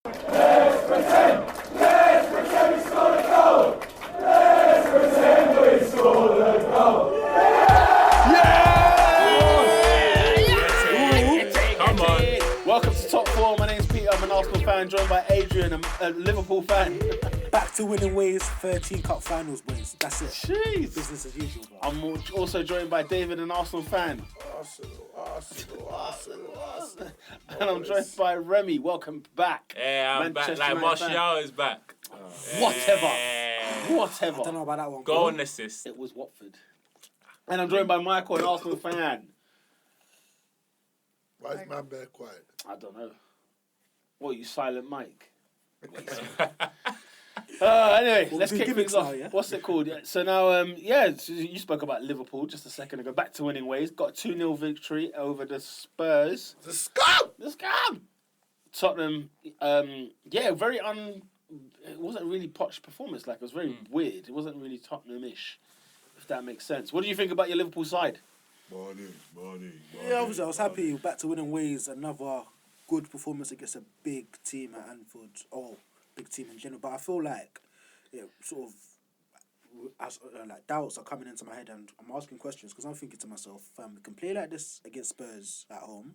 Welcome to Top 4. My name's Peter. I'm an Arsenal fan, joined by Adrian, a Liverpool fan. Back to winning ways, 13 cup finals wins. That's it. Jeez. Business as usual, bro. I'm also joined by David, an Arsenal fan. Arsenal. And I'm joined by Remy. Welcome back. Yeah, I'm Manchester back. Like United Martial is back. Whatever. I don't know about that one. Goal and assist. It was Watford. And I'm joined by Michael, an Arsenal fan. Why is man bear quiet? I don't know. What, you silent Mike? Anyway, let's kick things off. Now, yeah? What's it called? Yeah. So now, so you spoke about Liverpool just a second ago. Back to winning ways. Got a 2-0 victory over the Spurs. The scum! The scam! Tottenham, very it wasn't really posh performance. Like, it was very weird. It wasn't really Tottenham-ish, if that makes sense. What do you think about your Liverpool side? Morning. Yeah, obviously, I was happy. Back to winning ways. Another good performance against a big team at Anfield. Or big team in general. But I feel like doubts are coming into my head, and I'm asking questions because I'm thinking to myself, we can play like this against Spurs at home,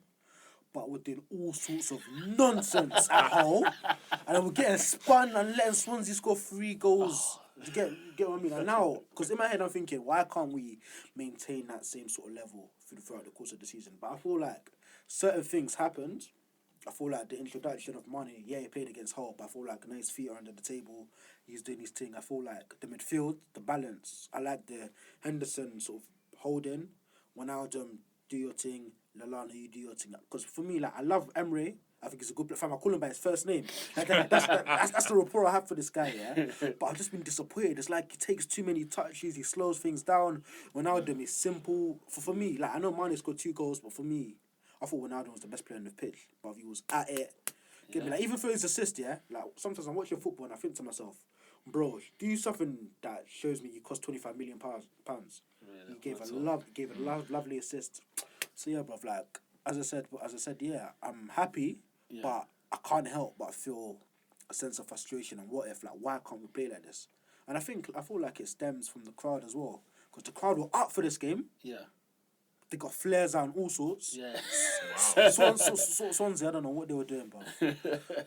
but we're doing all sorts of nonsense at home, and then we're getting spun and letting Swansea score 3 goals. You get what I mean? And now, because in my head I'm thinking, why can't we maintain that same sort of level throughout the course of the season? But I feel like certain things happened. I feel like the introduction of Mane, he played against Hull, but I feel like now his feet are under the table. He's doing his thing. I feel like the midfield, the balance. I like the Henderson sort of holding. Wijnaldum, do your thing. Lallana, you do your thing. Because for me, like, I love Emre. I think he's a good player. I call him by his first name. Like, that's the rapport I have for this guy, yeah? But I've just been disappointed. It's like he takes too many touches. He slows things down. Wijnaldum is simple. For me, like, I know Mane scored 2 goals, but for me, I thought Wijnaldum was the best player on the pitch. But he was at it. Get me? Like, even for his assist, yeah? Like, sometimes I'm watching football and I think to myself, bro, do something that shows me you cost £25 million. He gave a lovely assist. So yeah, bro, like, as I said, yeah, I'm happy, but I can't help but feel a sense of frustration and what if, like, why can't we play like this? And I feel like it stems from the crowd as well, because the crowd were up for this game. Yeah. They got flares out and all sorts. Yeah. Wow. Swansea, I don't know what they were doing, bro.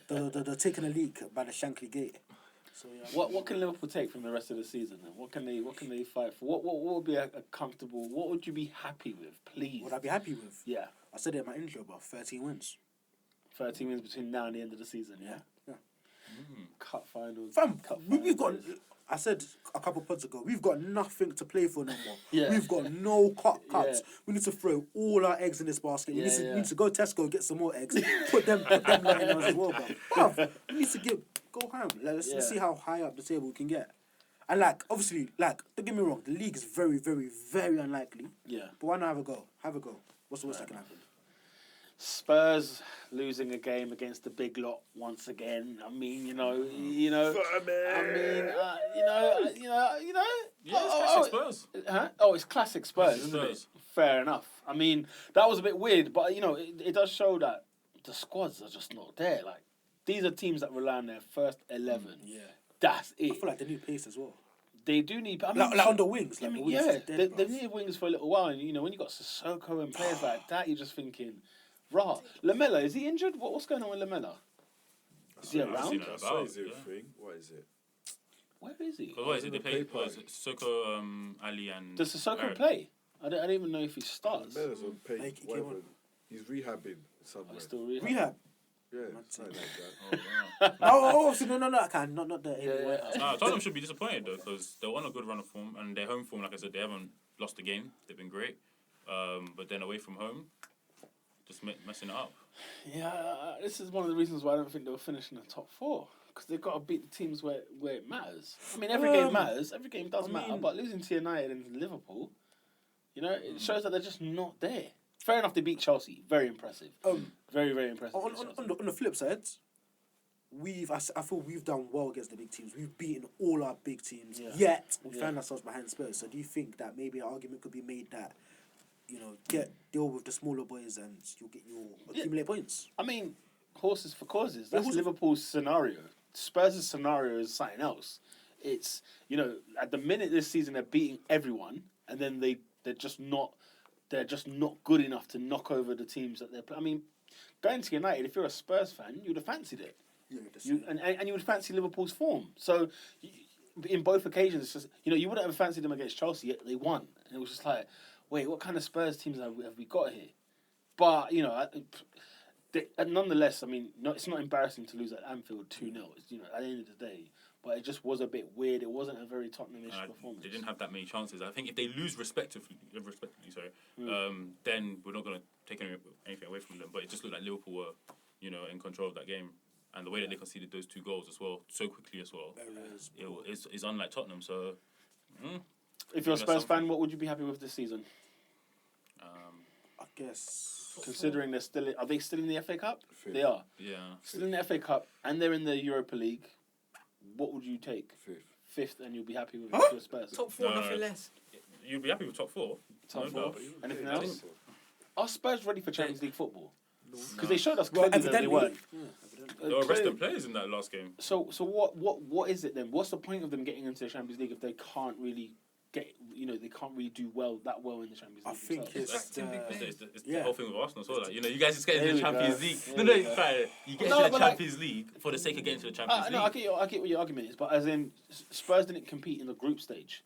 They're taking a leak by the Shankly Gate. So, yeah, what can Liverpool take from the rest of the season then? What can they fight for? What would be a comfortable? What would you be happy with, please? What I'd be happy with? Yeah. I said it in my intro, bro. 13 wins. 13 wins between now and the end of the season. Yeah. Cup finals. We've got. I said a couple of pods ago, we've got nothing to play for no more. Yeah. We've got no cups. Yeah. We need to throw all our eggs in this basket. We need to go Tesco and get some more eggs. put them in those as well, bro. We need to go home. Let's see how high up the table we can get. And, like, obviously, like, don't get me wrong, the league is very, very, very unlikely. Yeah. But why not have a go? Have a go. What's the worst that can happen? Spurs losing a game against the big lot once again. I mean, you know. Yeah, it's classic Spurs. Huh? Oh, it's classic Spurs, isn't it? Fair enough. I mean, that was a bit weird, but, it does show that the squads are just not there. Like, these are teams that rely on their first 11. Yeah. That's it. I feel like they need pace as well. They do need... I mean, like on the wings. Like, the wings they needed wings for a little while. And, when you got Sissoko and players like that, you're just thinking... Rah. Lamella, is he injured? What's going on with Lamella? Is he around? What is it? Where is he? What is it? They play Sissoko, Ali, and... Does Sissoko play? I don't even know if he starts. Lamella's on pay. He's rehabbing somewhere. Still rehab? Rehab? Yeah, something like that. No, I can't. Not the... Tottenham should be disappointed, though, because they're on a good run of form, and their home form, like I said, they haven't lost a game. They've been great. But then away from home... just messing it up. Yeah, this is one of the reasons why I don't think they'll finish in the top 4. Because they've got to beat the teams where it matters. I mean, every game matters. Every game does matter. But losing to United and Liverpool, it shows that they're just not there. Fair enough, they beat Chelsea. Very impressive. Very, very impressive. On the flip side, I feel we've done well against the big teams. We've beaten all our big teams. Yeah. Yet, we found ourselves behind Spurs. So do you think that maybe an argument could be made that deal with the smaller boys and you'll accumulate points? I mean, horses for causes. That's Liverpool's scenario. Spurs' scenario is something else. It's, at the minute this season they're beating everyone, and then they're just not good enough to knock over the teams that they're playing. I mean, going to United, if you're a Spurs fan, you would have fancied it. And you would fancy Liverpool's form. So in both occasions, it's just, you wouldn't have fancied them against Chelsea, yet they won. And it was just like, wait, what kind of Spurs teams have we got here? But, nonetheless, I mean, it's not embarrassing to lose at Anfield 2-0. At the end of the day. But it just was a bit weird. It wasn't a very Tottenham-ish performance. They didn't have that many chances. I think if they lose respectively, then we're not going to take anything away from them. But it just looked like Liverpool were, in control of that game. And the way that they conceded those 2 goals as well, so quickly as well, it's unlike Tottenham. So, if you're a Spurs fan, what would you be happy with this season? I guess. Considering are they still in the FA Cup? Fifth. They are. Yeah. Still in the FA Cup, and they're in the Europa League. What would you take? Fifth, and you'll be happy with your Spurs. Top 4, nothing less. You'd be happy with top 4. Top 4. Anything else? Are Spurs ready for Champions League football? Because they showed us clearly that they weren't. There were rested players in that last game. So what is it then? What's the point of them getting into the Champions League if they can't really they can't really do that well in the Champions League? I think it's the whole thing with Arsenal as well. Like, you guys just get into the Champions League. You get into the Champions League for the sake of getting to the Champions League. No, I get what your argument is, but as in Spurs didn't compete in the group stage.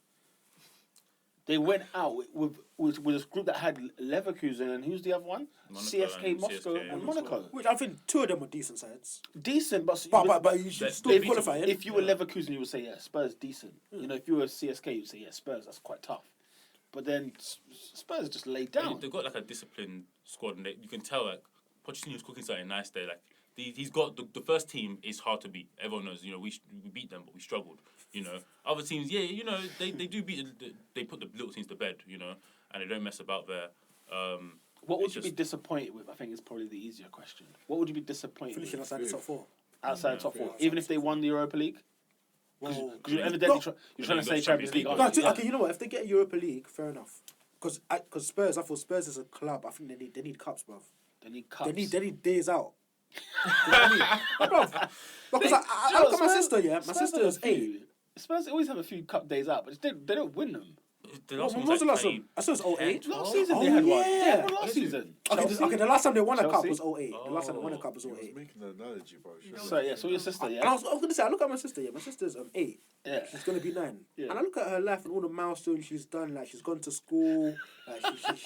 They went out with this group that had Leverkusen and who's the other one? CSK Moscow and Monaco. Which I think 2 of them were decent sides. Decent, but you should still qualify. If you were Leverkusen, you would say, yeah, Spurs decent. If you were CSK, you'd say, yeah, Spurs, that's quite tough. But then Spurs just laid down. They've got like a disciplined squad, and you can tell like Pochettino's cooking something nice there. Like he's got the first team is hard to beat. Everyone knows. We beat them, but we struggled. Other teams, they do beat. They put the little teams to bed. And they don't mess about there. What would you be disappointed with? I think is probably the easier question. What would you be disappointed finishing with? outside the top 4? Outside the top 4, even if they won the Europa League. Because you're trying to say Champions League. Okay, you know what? If they get Europa League, fair enough. Because Spurs, I thought Spurs is a club. I think they need cups, bruv. They need cups. They need days out. You know what I mean? Bruv. Because I look at my sister, yeah. My sister is 8. Spurs always have a few cup days out, but they don't win them. The last When was the last one? I saw it was 08. Last season they had one. They won last season. Okay, the last time they won a cup Chelsea? was 08. The last time they won a cup was I was 08. making an analogy, bro. So your sister, And I was going to say, I look at my sister, yeah. My sister's 8. Yeah. She's going to be 9. Yeah. And I look at her life and all the milestones she's done. Like, she's gone to school. Like,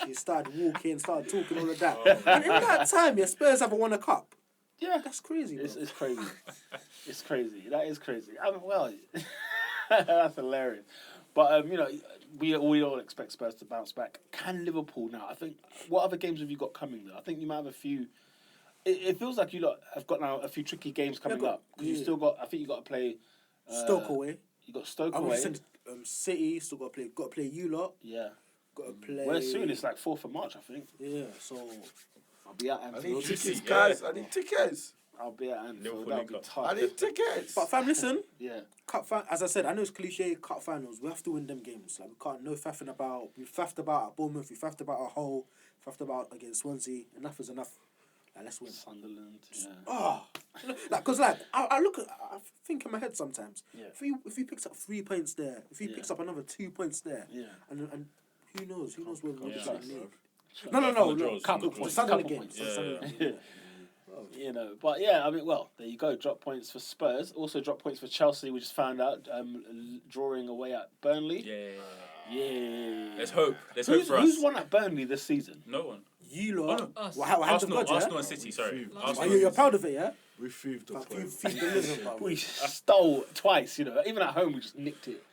she started walking, started talking, all of that. And in that time, yeah, Spurs haven't won a cup. Yeah. That's crazy, bro. It's crazy. It's crazy. That is crazy. I mean, well, that's hilarious. But, we all expect Spurs to bounce back. Can Liverpool now? I think, what other games have you got coming, though? I think you might have a few. It feels like you lot have got now a few tricky games coming up. Because you still got, I think you got to play... Stoke away. You got Stoke I away. would said City, still got to play you lot. Yeah. Got to play... Well, soon, it's like 4th of March, I think. Yeah, so... I'll be at I Anfield. need tickets, guys. I need tickets. I'll be at Anfield. Liverpool That'll be link tough. I need tickets. But fam, listen. Yeah. As I said, I know it's cliche, cup finals, we have to win them games. Like, we can't, no faffing about. We faffed about at Bournemouth, we faffed about at Hull, faffed about against Swansea. Enough is enough. Like, let's win. Sunderland, yeah. Oh, I think in my head sometimes. Yeah. If he picks up 3 points there, if he picks up another 2 points there, Yeah. and who knows where we're Yeah. going. From the draws, Couple from the points. draws. Sunderland Couple games. points. Sunderland Yeah. games, But yeah, I mean, well, there you go. Drop points for Spurs. Also drop points for Chelsea, we just found out, drawing away at Burnley. Yeah. Let's hope. Let's hope for us. Who's won at Burnley this season? No one. You lot. Us. Well, how Arsenal, God, yeah? Arsenal and City. Sorry. Few. Arsenal. You're proud of it, yeah? We thieved the Fuck, you point. feed the lizard, We stole twice, even at home we just nicked it.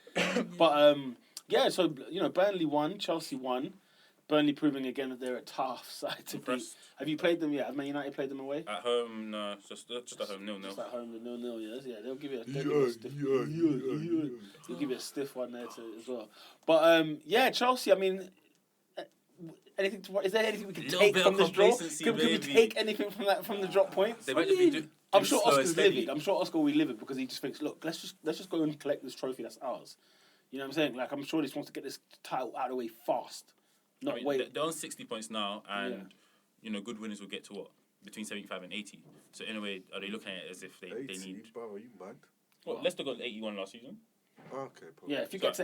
But yeah, so Burnley won, Chelsea won. Burnley proving again that they're a tough side to beat. Impressed. Have you played them yet? Have Man United played them away? At home, no. Just at home, 0-0. Just at home, the 0-0, yes. Yeah, they'll give you a, Yeah. they'll give you a stiff one there as well. But yeah, Chelsea, I mean, is there anything we can Little take bit from of this draw? complacency, Can we baby. take anything from the drop points? They might just be I'm doing sure slow and Oscar's steady. livid. I'm sure Oscar will be livid because he just thinks, look, let's just go and collect this trophy that's ours. You know what I'm saying? Like, I'm sure he just wants to get this title out of the way fast. Not I mean, wait. they're on 60 points now, and good winners will get to what? between 75 and 80. So in a way, are they looking at it as if they 80, need? bro, are you mad? Well, Leicester got 81 last season. Okay, Yeah, if you get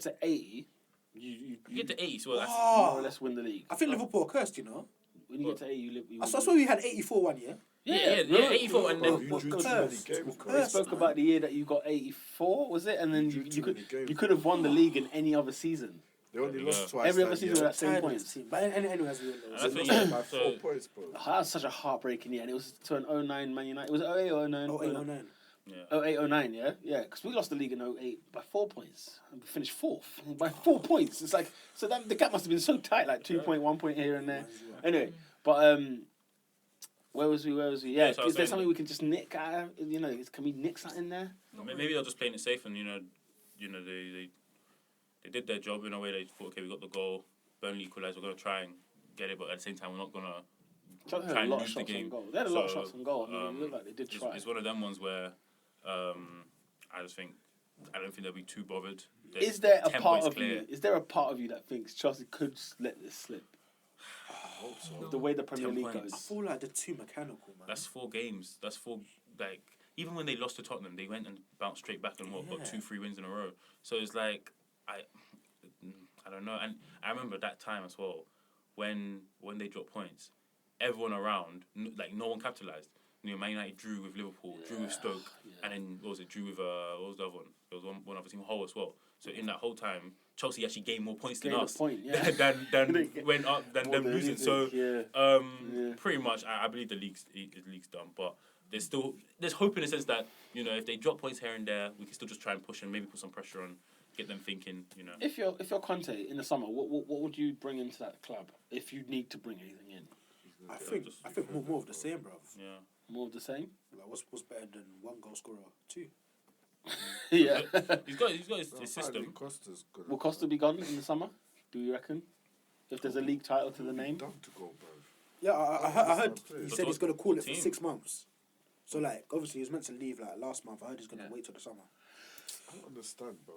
to 80, you You get to 80, so that's more or less win the league. I think Liverpool are cursed, you know. When you get to 80, you I win. saw we had 84 one year. yeah, 84, and Bro, then you drew too many games, bro. We spoke about the year that you got 84, was it? And then drew too many games. you could have won the league in any other season. They only There we lost go. twice. Every that other season year. with that same Tired of points. this team. But anyways, we And I They think, lost by so- 4 points, bro. That was such a heartbreaking year, and it was to an 09 Man United. Was it 08 or 09? 08 or 09. yeah. 08, 09, yeah? Yeah, because we lost the league in 08 by 4 points. And we finished 4th by 4 points. It's like, so that the gap must have been so tight, like 2 point, 1 point here and there. Anyway, but where was we? Yeah, Yeah, so I was is there saying- something we can just nick out of, you know, can we nick something there? Maybe they're just playing it safe, and they did their job in a way. They thought, okay, we got the goal. Burnley equalised. We're gonna try and get it, but at the same time, we're not gonna Chelsea had try a and lot of lose the shots on game. goal. They had a lot of So, shots on goal. I mean, it looked like they did try. It's one of them ones where I just think I don't think they'll be too bothered. They're Is there a 10 part points of clear. you? Is there a part of you that thinks Chelsea could let this slip? I hope so. The way the Premier 10 League points. I goes. feel like they're too mechanical, man. That's 4 games. That's 4. Like even when they lost to Tottenham, they went and bounced straight back and got Yeah. 2-3 wins in a row. So it's like I don't know. And I remember that time as well when they dropped points, everyone around like no one capitalised. You know, Man United drew with Liverpool, drew with Stoke, and then what was it? Drew with what was the other one? There was one other team, Hull as well. So in that whole time, Chelsea actually gained more points than Gained a us. point, yeah. than went up than More them than losing. anything, So yeah. pretty much, I believe the league's done. But there's hope in the sense that if they drop points here and there, we can still just try and push and maybe put some pressure on, get them thinking. If you're Conte in the summer, what would you bring into that club if you need to bring anything in? I think more of the same, bro. Yeah. More of the same. Like, what's better than 1 goal scorer? 2. Yeah. He's got his Apparently system. Costa's good. Will Costa be gone in the summer? Do you reckon? If there's a league title to the name. Dumb to go, bro. Yeah, I heard he But said he's going to call it for team. 6 months. So, like, obviously, he was meant to leave, like, last month. I heard he's going to wait till the summer. I don't understand, bro.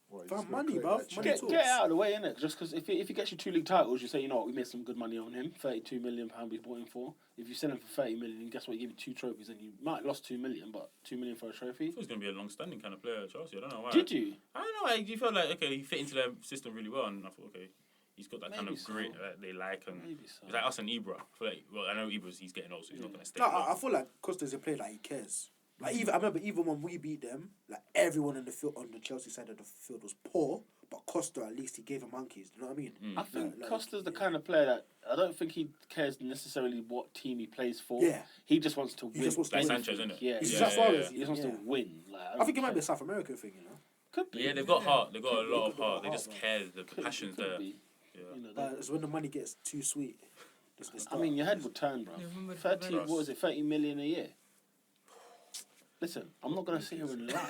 What, Fam, he's gonna money, collect bruv, that money check? talk. Get it out of the way, innit? Just because if he gets you 2 league titles, you say, you know what, we made some good money on him. £32 million we bought him for. If you sell him for 30 million, guess what? You give him 2 trophies, and you might have lost 2 million, but 2 million for a trophy. I thought he was going to be a long-standing kind of player at Chelsea. I don't know why. Did you? I don't know. You felt like he fit into their system really well, and I thought he's got that kind Maybe of so. grit that they like, and Maybe so. it's like us and Ibra. I feel like I know he's getting old, so he's not going to stay. No, long. I feel like Costa's a player like he cares. Like I remember even when we beat them, like everyone in the field on the Chelsea side of the field was poor, but Costa at least he gave him monkeys. You know what I mean? I think Like, Costa's the kind of player that I don't think he cares necessarily what team he plays for. Yeah. He just wants to win. just wants to Like win. Sanchez, isn't it? Yeah, He's yeah, just yeah, Suarez, He just wants yeah. to win. Like, I think it might be care. a South American thing, you know. Could be. Yeah, they've got heart. They've got a Could- lot they of could heart. got They just heart, care. The Could passion's be. there. You Yeah. know, But it's when the money gets too sweet. I mean, your head would turn, bro. Yeah, remember 30, Trust. what was it, 30 million a year? Listen, I'm not going to sit here and lie.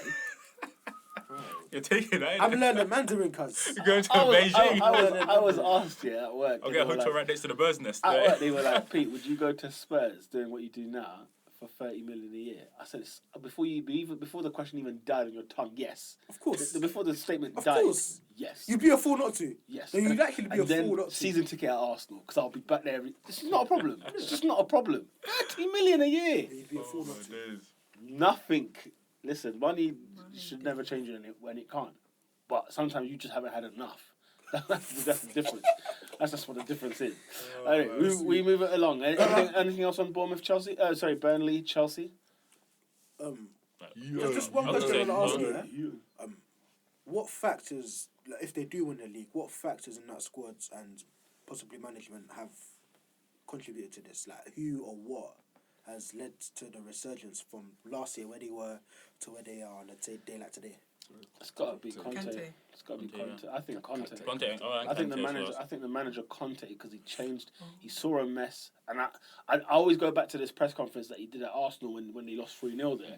You're taking that. I'm learning Mandarin, cuz. You're going to I was, Beijing. I was asked, yeah, at work. I'll they get a were hotel like- right next to the bird's nest. At there. work, they were like, Pete, would you go to Spurs doing what you do now for 30 million a year? I said, before the question even died on your tongue, yes. Of course. Before the statement Of died, course. yes. You'd be a fool not to. Yes. No, you'd actually be and a then fool not to. season ticket at Arsenal, because I'll be back there. This is not a problem. It's just not a problem. 30 million a year. You'd be a fool not to. Nothing. Listen, money should never change when it can't. But sometimes you just haven't had enough. That's the difference. That's just what the difference is. Anyway, we move it along. Anything else on Bournemouth, Chelsea? Sorry, Burnley, Chelsea. Just one I was question I saying, want to no. ask you. What factors, like, if they do win the league, what factors in that squad and possibly management have contributed to this? Like, who or what has led to the resurgence from last year, where they were, to where they are on a day like today? It's got to be Conte. Conte. It's got to be Conte, Conte. I think Conte. Conte. Oh, I think the Conte as manager. well. I think the manager Conte, because he changed. He saw a mess, and I always go back to this press conference that he did at Arsenal when he lost 3-0 there.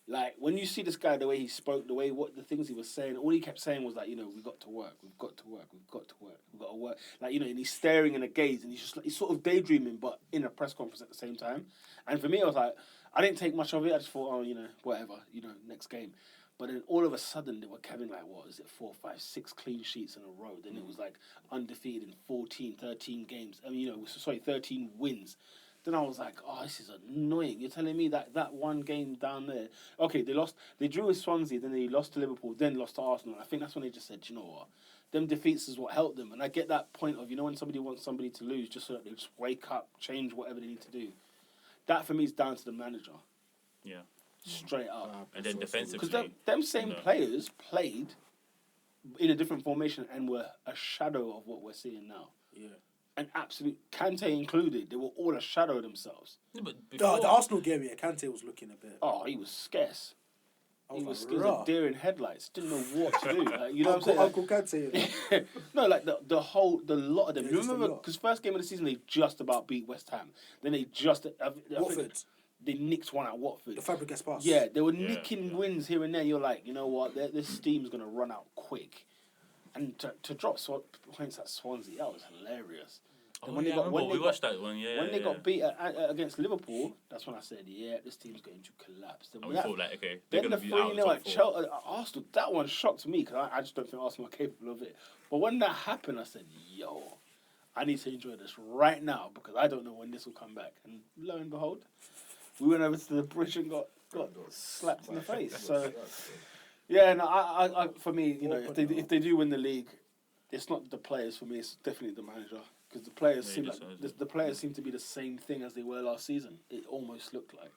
Like, when you see this guy, the way he spoke, the things he was saying, all he kept saying was like, we've got to work, we've got to work, we've got to work, we've got to work. Like, and he's staring in a gaze, and he's just like, he's sort of daydreaming, but in a press conference at the same time. And for me, I was like, I didn't take much of it. I just thought, whatever, next game. But then all of a sudden, they were having like, 4, 5, 6 clean sheets in a row. Then it was like undefeated in 14, 13 games. 13 wins. Then I was like, oh, this is annoying. You're telling me that one game down there, okay, they drew with Swansea, then they lost to Liverpool, then lost to Arsenal. I think that's when they just said, you know what, them defeats is what helped them. And I get that point of, when somebody wants somebody to lose, just so that they just wake up, change whatever they need to do. That for me is down to the manager. Yeah. Straight up. And then defensively, Because them same players played in a different formation and were a shadow of what we're seeing now. Yeah. And absolute Kante included, they were all a shadow of themselves. Yeah, but The before, Arsenal game, yeah, Kante was looking a bit. Oh, he was scarce. I He was was like, a "Rah." deer in headlights. Didn't know what to do. Like, you know what I'm saying? Uncle Kante. You know? No, like the lot of them. Yeah, You just a remember? lot. Because first game of the season, they just about beat West Ham. Then they just... I think Watford. they nicked one at Watford. The Fabregas pass. Yeah, they were Yeah, nicking yeah. wins here and there. You're like, you know what? This steam's going to run out quick. And to drop points at Swansea, that was hilarious. oh, And when yeah, they got- I when remember, they we got- watched that one. Yeah. when they yeah. got beat against Liverpool, that's when I said, yeah, this team's going to collapse. Then And we thought like, okay, they're then gonna the be out of the 3-0 top at four. Chelsea, Arsenal, that one shocked me because I just don't think Arsenal are capable of it. But when that happened, I said, yo, I need to enjoy this right now because I don't know when this will come back. And lo and behold, we went over to the bridge and got slapped in the face. So, yeah, no, I for me, if they do win the league, it's not the players for me. It's definitely the manager because the players Yeah, seem just like so, the players seem to be the same thing as they were last season. It almost looked like.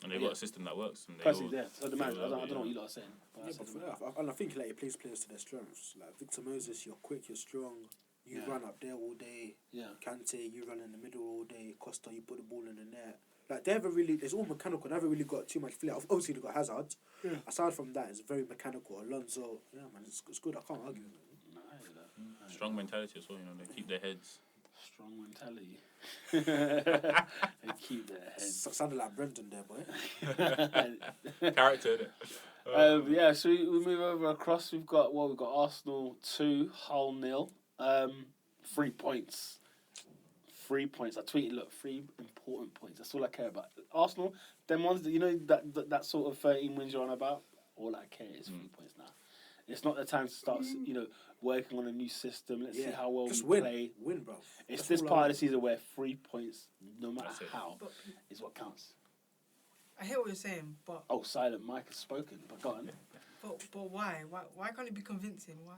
And they've got a system that works. And they Personally, all- yeah. So the they manager, all I love don't it, know what yeah. you lot are saying. But Yeah, I said but the for manager. that, and I think like, it plays players to their strengths. Like Victor Moses, you're quick, you're strong. You Yeah. run up there all day. Yeah. Kante, you run in the middle all day. Costa, you put the ball in the net. Like they haven't really. It's all mechanical. They haven't really got too much flair. Obviously, they got Hazard. Yeah. Aside from that, it's very mechanical. Alonso, yeah, man, it's good. I can't argue. No, I hear that. Strong mentality as well. They keep their heads. Strong mentality. They keep their heads. Sounded like Brendan there, boy. Character, innit? Yeah, so we move over across. We've got Arsenal 2, Hull 0. 3 points. 3 points. I tweeted, look, 3 important points. That's all I care about. Arsenal, them ones that that sort of 13 wins you're on about. All I care is 3 points now. It's not the time to start, working on a new system. Let's see how well just we win. play. Win, bro. It's That's this all I part of want. the season where 3 points, no matter That's it. how, But is what counts. I hear what you're saying, but Oh, silent Mike has spoken. But go on. but why? Why can't it be convincing? Why?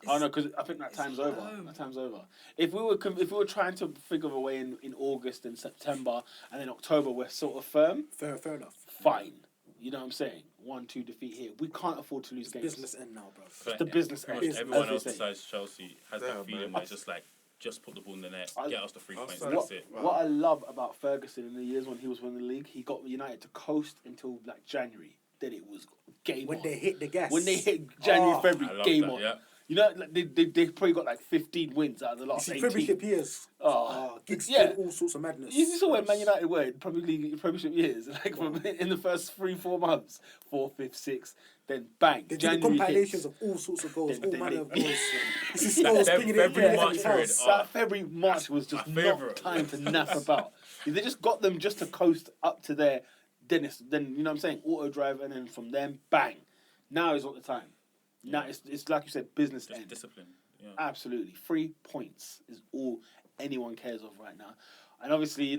Oh no, because I think that it's time's at over. home. That time's over. If we were trying to figure a way in August and September and then October we're sort of firm, Fair enough. fine. You know what I'm saying? 1-2 defeat here. We can't afford to lose games. Business end now, bro. But the business pretty end. much everyone else Everything. besides Chelsea has Yeah, that feeling man. where it's just like, just put the ball in the net, get us the 3 points, I'll that's say- it. What I love about Ferguson in the years when he was winning the league, he got United to coast until like January. Then it was game When on. they hit the gas. When they hit January, Oh, I February, love game that, on. yeah. You know, like they probably got like 15 wins out of the You last see 18. Premiership years. Oh, Giggs yeah. did all sorts of madness. You saw where Man United were in Premiership years, like from in the first 3-4 months, 4th, 5th, 6th, then bang, They did the January compilations hits. of all sorts of goals, Then all manner of they- goals. You see Like Scholes Feb- pinging it February, in March every period. pass. Oh. That February, March was just my not favourite. time to naff about. If they just got them just to coast up to there, then you know what I'm saying, auto drive, and then from them, bang. Now is not the time. Now it's like you said, business Just end. discipline. Yeah. Absolutely. 3 points is all anyone cares of right now. And obviously,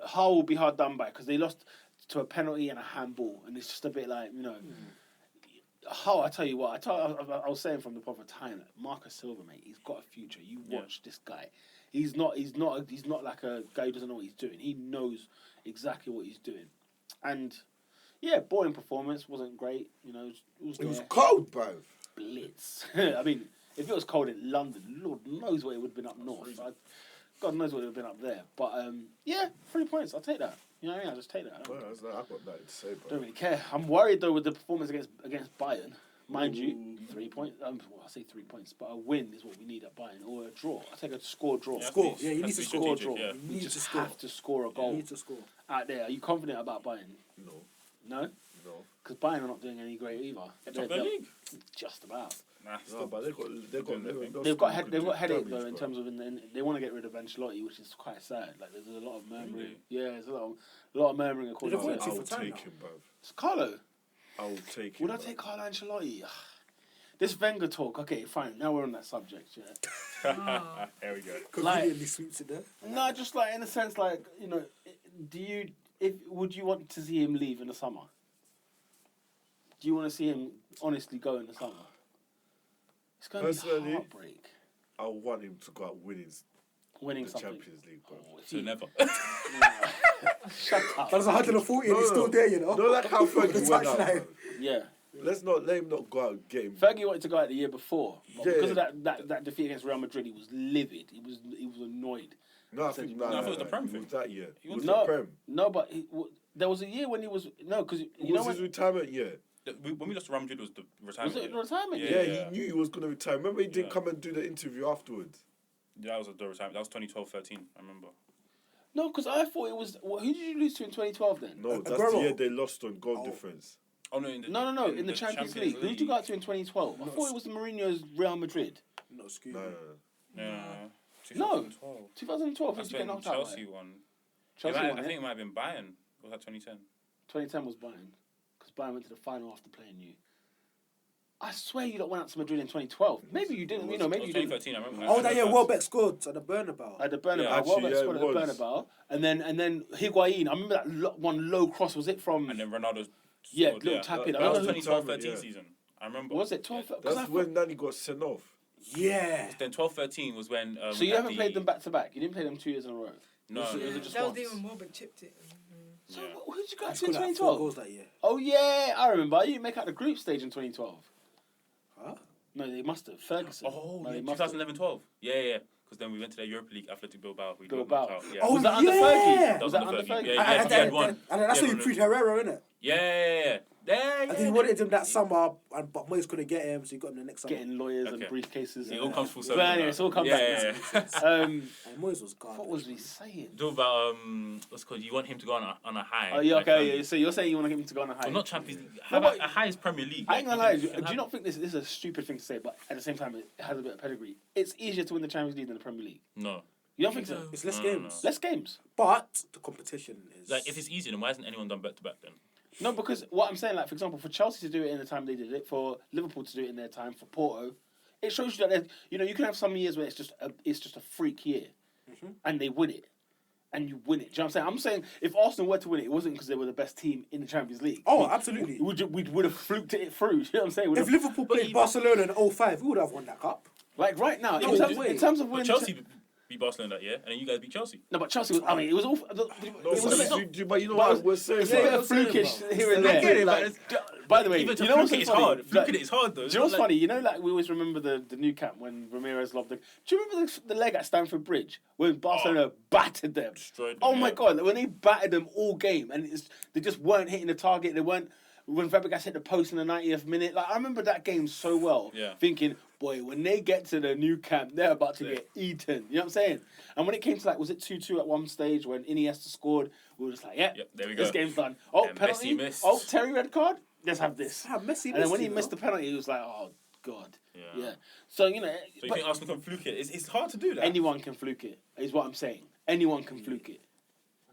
Hull will be hard done by because they lost to a penalty and a handball. And it's just a bit like, Hull, I tell you what, I was saying from the proper time, like Marcus Silva, mate, he's got a future. You watch this guy. He's not like a guy who doesn't know what he's doing. He knows exactly what he's doing. And yeah, boring performance, wasn't great. It was It was there. cold, bruv. Blitz. I mean, if it was cold in London, Lord knows what it would have been up north. God knows what it would have been up there. But yeah, 3 points. I'll take that. You know what I mean? I'll just take that. Well, I've got nothing to say, Don't bro. really care. I'm worried though with the performance against Bayern. Mind you, 3 points. Well, I say 3 points, but a win is what we need at Bayern, or a draw. I take a score draw. Yeah, Score. please. Yeah, you Has need to be score. strategic, draw. yeah. You We need just to score. have to score a You goal need to score. out there. Are you confident about Bayern? No, No, no. because Bayern are not doing any great either. Top their league. Just about. Nah, No, still. but they've got They've got headache though in terms of they want to get rid of Ancelotti, which is quite sad. Like there's a lot of murmuring. Really? Yeah, there's a lot of murmuring according They've to wanted I'll for time take now. him, bruv. It's Carlo. I'll take him. Would I bruv. take Carlo Ancelotti? this Wenger talk. Okay, fine. Now we're on that subject. Yeah. There we go. Conveniently sweeps it there. No, just like in a sense, like would you want to see him leave in the summer? Do you want to see him honestly go in the summer? It's going to be Personally, heartbreak. I want him to go out winning the something. Champions League, bro. So never. Shut up. But it's 140 and he's still there, you know. No, like how Fergie The went out. touchline. Man. Yeah. Let him not go out and get him. Fergie wanted to go out the year before, but Yeah. because of that defeat against Real Madrid, he was livid. He was annoyed. No, I think No, I thought it was the Prem it thing. was that year. It was No, the Prem. no, but there was a year when he was because It you know was his when retirement year. When we lost to Real Madrid, was the was retirement. it the retirement? Yeah. year? Yeah, he knew he was going to retire. Remember, he didn't Yeah. come and do the interview afterwards. Yeah, that was the retirement. That was 2012-13. I remember. No, because I thought it was. Who did you lose to in 2012 then? No, that's Aguero. the year they lost on goal Oh. difference. Oh no! In the, No, in the Champions League. Who did you go out to in 2012? I No, thought it was Mourinho's Real Madrid. No, excuse No, me. no, No. No. 2012. 2012. Who That's did you get when knocked out Chelsea by? won. Chelsea I won. think Yeah? it might have been Bayern. Was that 2010? 2010 was Bayern because Bayern went to the final after playing you. I swear you lot went out to Madrid in 2012. Maybe you didn't. You know, maybe It you was didn't. 2013. I remember. Oh, that year Welbeck scored at the Bernabeu. At the Bernabeu, Yeah, Welbeck actually, yeah, scored it at the was. Bernabeu, and then Higuain. I remember that one low cross. Was it from? And then Ronaldo. Yeah, scored, little tap in. I That was don't know 2012-13 yeah. season. I remember. Was it 12? Because That's when Nani got sent off. Yeah. Then 12-13 was when. So you haven't played them back to back. You didn't play them 2 years in a row. No. Was it Yeah, just that was once? even more, but chipped it. So Yeah. who did you go He out to in scored like 4 2012? goals that year. Oh yeah, I remember. You didn't make out the group stage in 2012. Huh? No, they must have. Ferguson. Oh, no, yeah, they must have. 2011-12. Yeah. Because then we went to the Europa League, Athletic Bilbao. We got Bilbao. knocked out. Yeah. Oh, Was that under yeah. Fergie? That Was was that under under Fergie. Fergie? Yeah, he had one. And that's Yeah, how you no, freed Herrera, innit? Yeah. I think he wanted him that summer, but Moyes couldn't get him, so he got him the next summer. Getting lawyers and Okay. briefcases. It and all comes full circle. But anyway, now. it's all come Yeah. back. And Moyes was garbage. what was we saying? Talk about what's it called? You want him to go on a high. Oh yeah, like, okay. Yeah, so you're saying you want him to go on a high? Well, not Champions League. No, How about but- a high is Premier League? I ain't gonna lie. you Do can have- you not think this is a stupid thing to say? But at the same time, it has a bit of pedigree. It's easier to win the Champions League than the Premier League. No. You don't think so? No. It's less No, games. Less games. But the competition is... Like, if it's easy, then why hasn't anyone done back to back then? No, because what I'm saying, like for example, for Chelsea to do it in the time they did it, for Liverpool to do it in their time, for Porto, it shows you that you can have some years where it's just a freak year, and they win it, and you win it. Do you know what I'm saying? I'm saying if Arsenal were to win it, it wasn't because they were the best team in the Champions League. Oh, absolutely. We would have fluked it through. You know what I'm saying? We'd If have- Liverpool played Barcelona in 05, we would have won that cup. like right now, No, in terms of But winning, Chelsea beat Barcelona that year, and then you guys beat Chelsea. no, but Chelsea was. I mean, it was all. No, It was a bit. but you know but what we're saying? It's a Yeah, bit yeah, of flukish bro. here and I there. get it, but Like, by the way, Even to you know fluke what's it is funny? hard. Like, Fluke it is hard, though. do you know what's funny? You know, like we always remember the new camp when Ramirez lobbed the. Do you remember the leg at Stamford Bridge when Barcelona battered them? Destroyed them, Oh my yeah. god! Like, when they battered them all game and they just weren't hitting the target. They weren't. When Fabregas hit the post in the 90th minute, like I remember that game so well. Yeah. Thinking, boy, when they get to the new camp, they're about to Yeah. get eaten. You know what I'm saying? And when it came to like, was it 2-2 at one stage when Iniesta scored? We were just like, yeah, Yep, there we this go. game's done. Oh, And penalty. Messi missed. Oh, Terry red card. Let's have this. Ah, Messi And then when missed, he you missed know. the penalty, he was like, oh god. Yeah. Yeah. So you know, So you but think Arsenal can fluke it? It's hard to do that. anyone can fluke it. Is what I'm saying. Anyone can fluke it.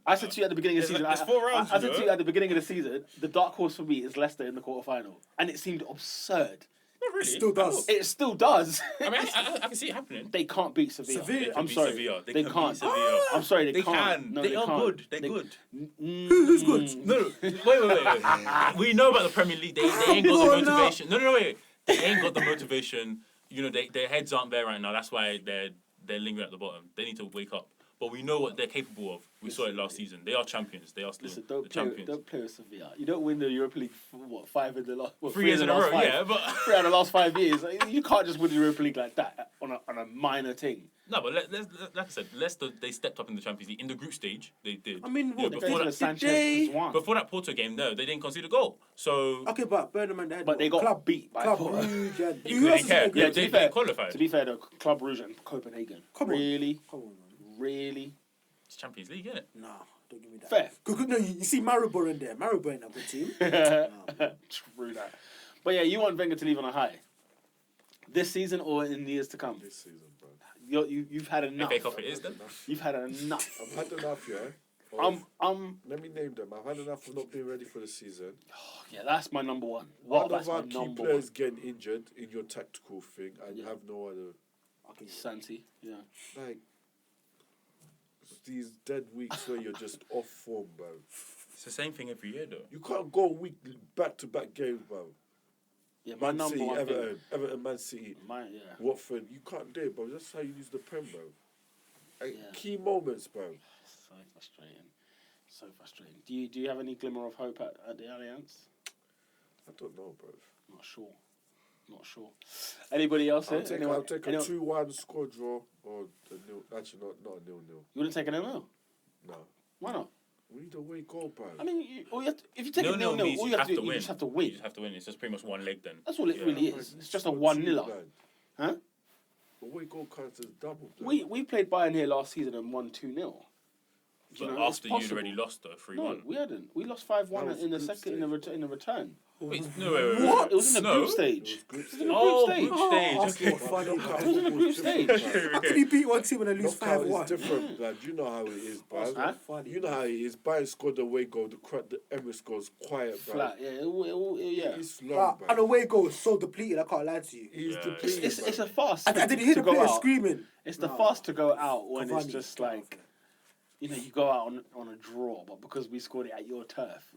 I said to you at the beginning of the There's season. like- there's 4 rounds, I you said to know? you at the beginning of the season, the dark horse for me is Leicester in the quarterfinal, and it seemed absurd. Not really. Still does. It still does. I mean, I can see it happening. They can't beat Sevilla. Sevilla. They can I'm beat sorry. Sevilla. They can beat can't. Sevilla. I'm sorry. They They can't. can. No, they are can't. good. They're good. Who's good? No, wait. We know about the Premier League. They ain't got the Oh, no. motivation. No, wait. They ain't got the motivation. You know, their heads aren't there right now. That's why they're lingering at the bottom. They need to wake up. But we know what they're capable of. We saw it last season. They are champions. They are still Listen, the champions. don't play with Sevilla. You don't win the Europa League for what 5 in the last 3 years in a row, yeah. But 3 out of the last 5 years. Like, you can't just win the Europa League like that on a minor thing. no, but like I said, Leicester they stepped up in the Champions League in the group stage. They did. I mean, what, before Before that, Sanchez they- was one. before that Porto game, no, they didn't concede a goal. So Okay, but Burnham had But they got Club, beat by Club Porto. Rouge and... you Who else couldn't is care. in the Yeah, group? they be fair- qualified. To be fair, though, Club Rouge and Copenhagen. Come on. Really, Come on, man. really It's Champions League, isn't it? Nah, don't give me that. fair. No, you see Maribor in there. Maribor ain't a good team. True that. But yeah, you want Wenger to leave on a high. This season or in the years to come? This season, bro. You've had enough. FA Cup it is then. You've had enough. I've had enough, yeah. of- I'm Let me name them. I've had enough of not being ready for the season. Yeah, that's my number one. One That's of our my key number players getting injured in your tactical thing, and you Yeah. have no other. one. Santi. Yeah. Like, these dead weeks where you're just off form, bro. It's the same thing every year, though. You can't go week back-to-back games, bro. Yeah, my Man number City, one thing. Everton, Man City, Yeah. Watford. You can't do it, bro. That's how you lose the Prem, bro. Like, Yeah. key moments, bro. So frustrating. So frustrating. Do you have any glimmer of hope at the Allianz? I don't know, bro. Not sure. Anybody else? I'll here? take, Anyone- I'll take a anyone- 2-1 score draw or a nil. Actually, not a 0-0. You wouldn't take an 0-0? No. Why not? We need a away goal, bro. I mean, if you take a 0-0, 0-0 means all you you have to you win. just have to You win. just have to win. It's just pretty much one leg then. That's all it Yeah. really is. It's just a 1-0. Huh? Away goal counts as double. blood. We played Bayern here last season and won 2-0. But it's after you'd possible. already lost though, 3-1. No, we hadn't. We lost 5-1 That was in the group second stage, in the return. Wait, no, wait. What? It was in the No. group stage. It was group It was stage. in the Oh, group stage. group stage. that's Okay. not funny. It was in the group stage. How can you beat one team and then lose Knockout 5-1? is different, blood. You know how it is, bro. Huh? Funny. You know how it is. Bayern scored the away goal. The Emirates goes quiet, bro. Flat. Yeah. Yeah. He's long, An bro. away goal is so depleted, I can't lie to you. He's Yeah, depleted, It's bro. a fast. I didn't hear to the go players out. screaming. It's the No. fast to go out when it's Cavani, just get off like, it. you go out on a draw, but because we scored it at your turf,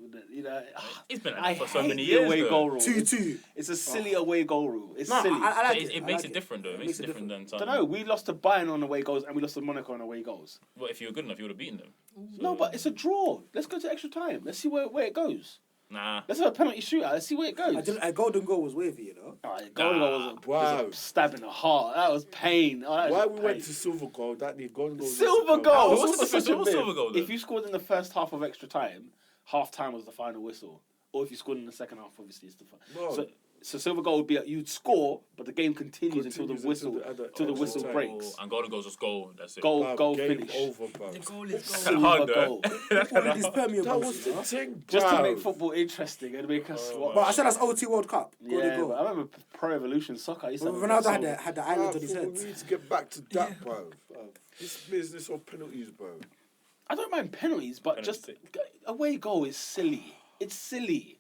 It's been like I that for so hate many the years. away though. goal rule. 2-2. It's a silly away goal rule. It's No, silly. I like It I makes like it different though. It makes it different than I some. don't know. We lost to Bayern on away goals and we lost to Monaco on away goals. Well, if you were good enough, you would have beaten them. No, but it's a draw. Let's go to extra time. Let's see where it goes. Nah. Let's have a penalty shootout. Let's see where it goes. A golden goal was wavy, you know. Goal Wow. was a stab in the heart. That was pain. Oh, that Why was we pain. went to silver goal? That need golden goal. Silver goal. goal. What's What's the such a difference? What's myth? silver goal, then? If you scored in the first half of extra time, half time was the final whistle. Or if you scored in the second half, obviously it's the final. No. So silver goal would be you'd score, but the game continues until the whistle until the whistle time. breaks. And golden goals just goal. That's it. Goal Game finish. over, bro. The goal is goal. Silver hard, though. goal. All of these Premier That goals, was you the know. thing, Just to bro. make football interesting and make us watch. But I said that's OT World Cup. Golden Yeah, goal. but I remember Pro Evolution Soccer. I used to have Ronaldo silver. had the island on his Bro, head. we need to get back to that, bro. This business of penalties, bro. I don't mind penalties, but just Penalty. away goal is silly. It's silly.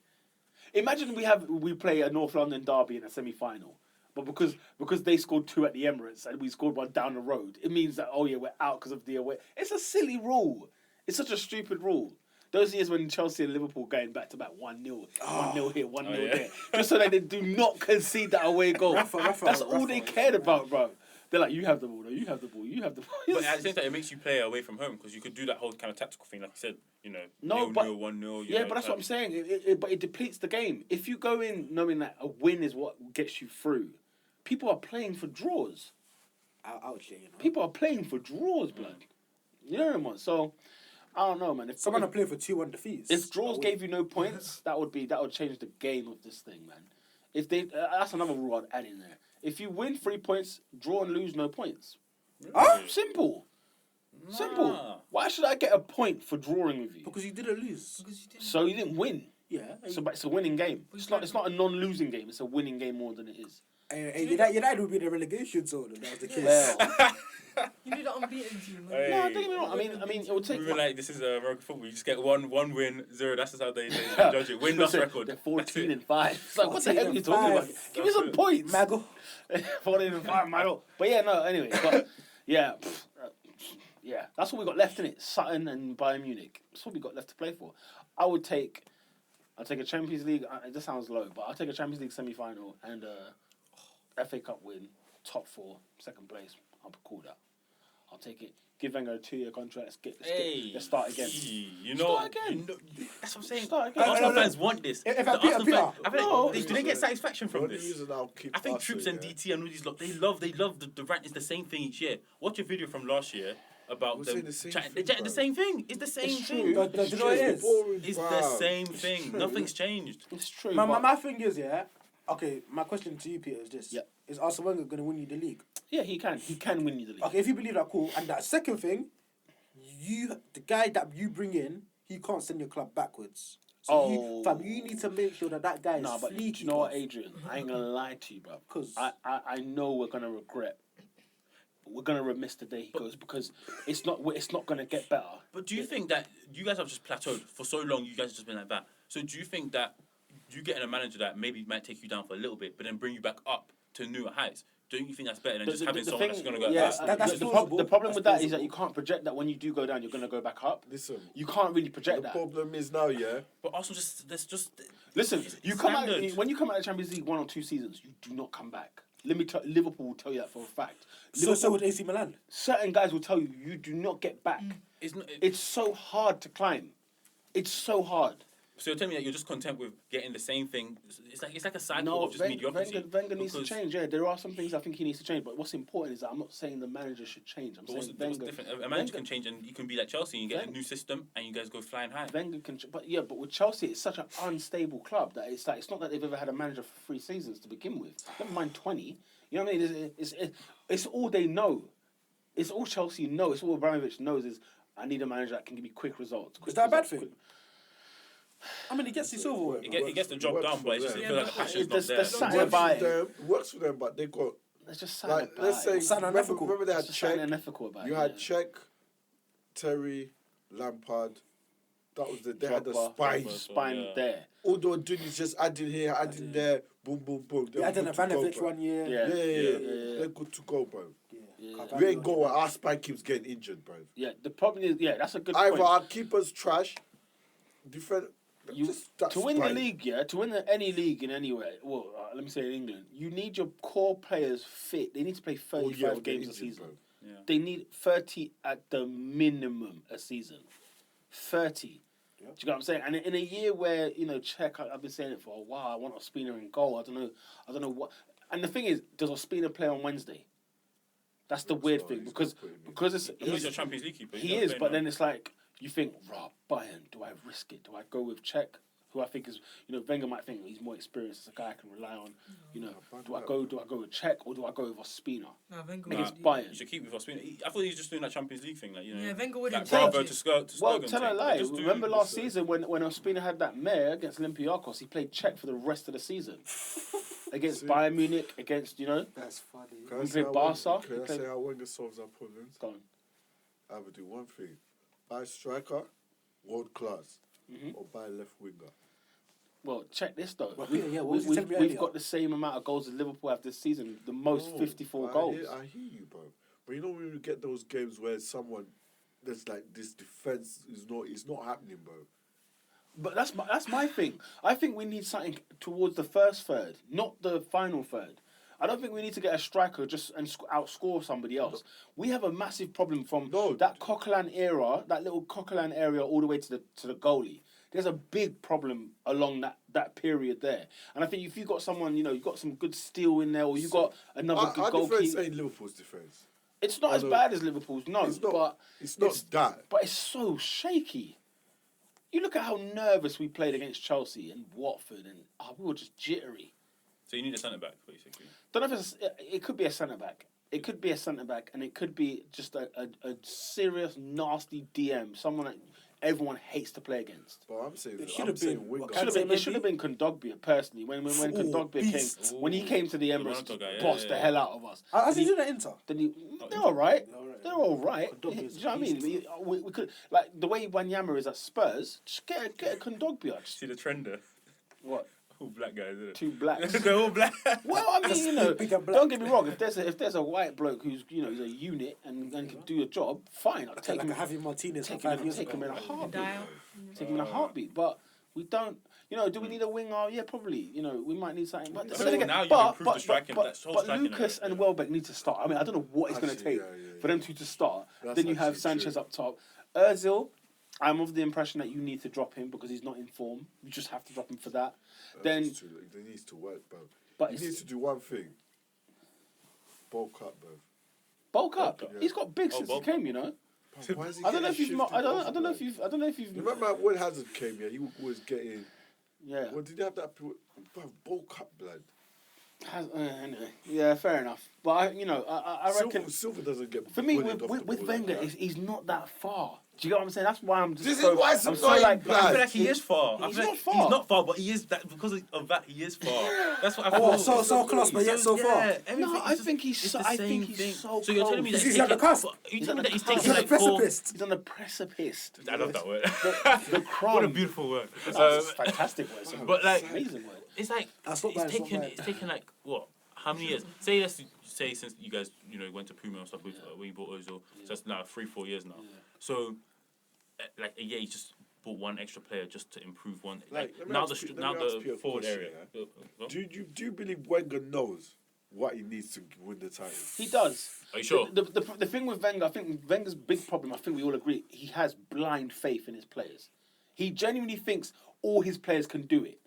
Imagine we play a North London derby in a semi-final, but because they scored 2 at the Emirates and we scored 1 down the road, it means that we're out because of the away. It's a silly rule. It's such a stupid rule. Those years when Chelsea and Liverpool going back to back 1-0, 1-0 here, 1-0 yeah. there, just so that they do not concede that away goal. That's all they cared about, bro. They're like, you have the ball, no, you have the ball, you have the ball. But at the same time, it makes you play away from home because you could do that whole kind of tactical thing, like you said. No, 0-0, but 1-0. Yeah, but that's what I'm saying. But it depletes the game. If you go in knowing that a win is what gets you through, people are playing for draws. Ouch, you know. People are playing for draws, blood. You know what I mean? So I don't know, man. Someone are playing for 2-1 defeats. if draws gave you no points, that would change the game of this thing, man. If they that's another rule I'd add in there. If you win 3 points, draw and lose, no points. Simple. Simple. Why should I get a point for drawing with you? Because you didn't lose. Because you didn't. So you didn't win. Yeah. But it's a winning game. It's not a non-losing game. It's a winning game more than it is. United would be the relegation zone if that was the case. Well, You need an unbeaten team. Man. Hey. no, don't get me wrong. I mean, it would take. We were like, this is American football. You just get one win, 0. That's just how they judge it. Win, loss record. They're 14 and 5. It's like, what the 14 hell are you and talking about? 5. Give me some points. Mago. 14 and 5, Mago. But yeah, no. Anyway, but yeah, yeah. That's what we got left in it. Sutton and Bayern Munich. That's what we got left to play for. I'll take a Champions League. It just sounds low, but I'll take a Champions League semi-final and FA Cup win, top 4, second place. I'll call that. I'll take it. Give Wenger a 2-year contract. Let's start again. Start again. That's what I'm saying. Start again. Arsenal fans want this. If The Peter- Arsenal Peter- fans- I feel No. like do they get satisfaction The from only this? reason I'll keep I think Arsenal, Troops and yeah. DT and all these lot, they love the rant is the same thing each year. Watch a video from last year about We're them saying the same chatting. thing, They're chatting the bro. same thing. It's the same It's thing. true. Do you know what it is? Boring, It's bro. the same thing. Nothing's changed. It's true. My thing is, yeah. Okay, my question to you, Peter, is this: Yeah. Is Arsene Wenger going to win you the league? Yeah, he can. He can win you the league. Okay, if you believe that, cool. And that second thing, the guy that you bring in, he can't send your club backwards. So you need to make sure that guy is No, but fleeky. do you know what, Adrian? I ain't gonna lie to you, bro. 'Cause- I know we're gonna regret. We're gonna remiss the day he goes because it's not gonna get better. But do you think that you guys have just plateaued for so long? You guys have just been like that. So do you think that you getting a manager that maybe might take you down for a little bit, but then bring you back up to newer heights. Don't you think that's better than just having someone that's going to go back? That's plausible. The problem with that is plausible. that you can't project that when you do go down, you're going to go back up. Listen, You can't really project the that. problem is now, yeah. But also just Listen, it's come out standard. when you come out of the Champions League 1 or 2 seasons, you do not come back. Liverpool will tell you that for a fact. So would AC Milan. Certain guys will tell you you do not get back. It's so hard to climb. It's so hard. So you're telling me that you're just content with getting the same thing? It's like a cycle of just mediocrity. Wenger needs to change. Yeah, there are some things I think he needs to change. But what's important is that I'm not saying the manager should change. I'm saying What's Wenger. different? A manager can change, and you can be like Chelsea and get a new system, and you guys go flying high. Wenger can, but with Chelsea, it's such an unstable club that it's not that they've ever had a manager for 3 seasons to begin with. Never mind 20. You know what I mean? It's all they know. It's all Chelsea know. It's all Abramovich knows is I need a manager that can give me quick results. Is that a bad thing? I mean, he gets his silverware. It gets the job done, but it just feels like the passion's not There's there. something about it. It works for them, but they got There's just something like about let's it. say remember they had There's just something Czech. unethical about You it. had Czech, Terry, Lampard. That was they had the Drogba, spine. Yeah. there. All they were doing is just adding here, adding there, boom, boom, boom. They had an Ivanovic one year. Yeah. Yeah. They're good to go, bro. Yeah. We ain't go where our spine keeps getting injured, bro. Yeah, the problem is, that's a good Either point. our keeper's trash, different. To win the league, to win any league in anywhere, let me say in England, you need your core players fit. They need to play 35 games a season. Bro. Yeah. They need 30 at the minimum a season. 30. Do you know what I'm saying? And in a year where, Czech, I've been saying it for a while, I want Ospina in goal. I don't know what. And the thing is, does Ospina play on Wednesday? That's the weird thing because He's your Champions League keeper. he is, but then it's like you think, Bayern, do I risk it? Do I go with Czech, who I think is, Wenger might think he's more experienced as a guy I can rely on. Do I go with Czech or do I go with Ospina against Bayern? You should keep with Ospina. I thought he was just doing that Champions League thing, Wenger wouldn't like change Bravo it. to skirt. Well, tell a lie. Remember last season when Ospina had that mare against Olympiacos, he played Czech for the rest of the season. Against Bayern Munich, against, That's funny. Can I We say played how Barca. Wenger- Can I say how Wenger solves our problems? Go on. I would do one thing: buy a striker, world class, Mm-hmm. or buy a left winger. Well, check this though. Well, We've, yeah, what was you we've, telling me we've earlier? got the same amount of goals as Liverpool have this season. The most, No, 54 I goals. I hear you, bro. But you know when you get those games where someone that's like this defense is not happening, bro. But that's my thing. I think we need something towards the first third, not the final third. I don't think we need to get a striker and outscore somebody else. We have a massive problem from that Coquelin era, that little Coquelin area, all the way to the goalie. There's a big problem along that period there. And I think if you got someone, you've got some good steel in there, or you got another good Our defense goalkeeper. ain't Liverpool's defense. It's not as bad as Liverpool's, no, It's not, but it's not that. But it's so shaky. You look at how nervous we played against Chelsea and Watford, and we were just jittery. So you need a centre back, basically. Don't know if it could be a centre back. It could be a centre back, and it could be just a serious nasty DM, someone that everyone hates to play against. But I'm saying It should have been. winger. It should have been Kondogbia personally. When Kondogbia came, when he came to the Emirates, Ronaldo guy, bossed the hell out of us. How's he doing at Inter? Then they're all right. They're all right. Do Kondogbia you is know what I mean? We could the way Wanyama is at Spurs. Just get a Kondogbia. See the trender? What? All black guys, isn't it? 2 blacks. They're all black. Well, I mean, big and black. don't get me wrong. If there's a white bloke who's he's a unit and can do a job, fine. I'll take him. Like a Javi Martinez Take from 5 him, years take him in ago. a heartbeat. Dial. Take him in a heartbeat. But we don't. Do we need a winger? Yeah, probably. We might need something. But So then again, now you've but improved the striking, that whole striking Lucas area, and Welbeck need to start. I mean, I don't know what it's going to Actually, take yeah. for them two to start. That's Then you have actually Sanchez true. up top. Ozil, I'm of the impression that you need to drop him because he's not in form. You just have to drop him for that. Then, He needs to work, bro. but He it's- needs to do one thing. Bulk up, bro. bulk up. Yeah. He's got big Oh, since he bulk came. You know. Bro, why is he I don't know if getting you've. I shifted off, don't know bro? if you've. I don't know if you've. Remember when Hazard came here, he was getting. Yeah. Well, did he have that? Bro, bulk up, blood. Anyway, yeah, fair enough. But I reckon Silver doesn't get. for me bullied off the with ball Wenger, like that. he's not that far. Do you get what I'm saying? That's why I'm just. This is so, why it's I'm so annoying, like. blood. I feel like he is far. He's I feel not like far. He's not far, but he is that because of that. He is far. That's what I Oh, feel. so close, but yet so far. everything No, is I just- think he's it's so. the I same think he's thing. so. So you're telling me that He's on the cusp. You're He's telling on me that he's the taking cusp. He's on the like 4. precipice. He's on the precipice. I love that word. The crumb. What a beautiful word. That's a fantastic word. but like, amazing word. it's like That's not it's bad, it's not taken. bad. It's taken like what? How many years? Say since you guys went to Puma and stuff with when you bought Ozil. So that's now 3-4 years now. So like a year, you just bought one extra player just to improve one. Like, let me now ask the you- now let me ask you the a forward question, area. Do you believe Wenger knows what he needs to win the title? He does. Are you sure? The thing with Wenger, I think Wenger's big problem, I think we all agree, he has blind faith in his players. He genuinely thinks all his players can do it.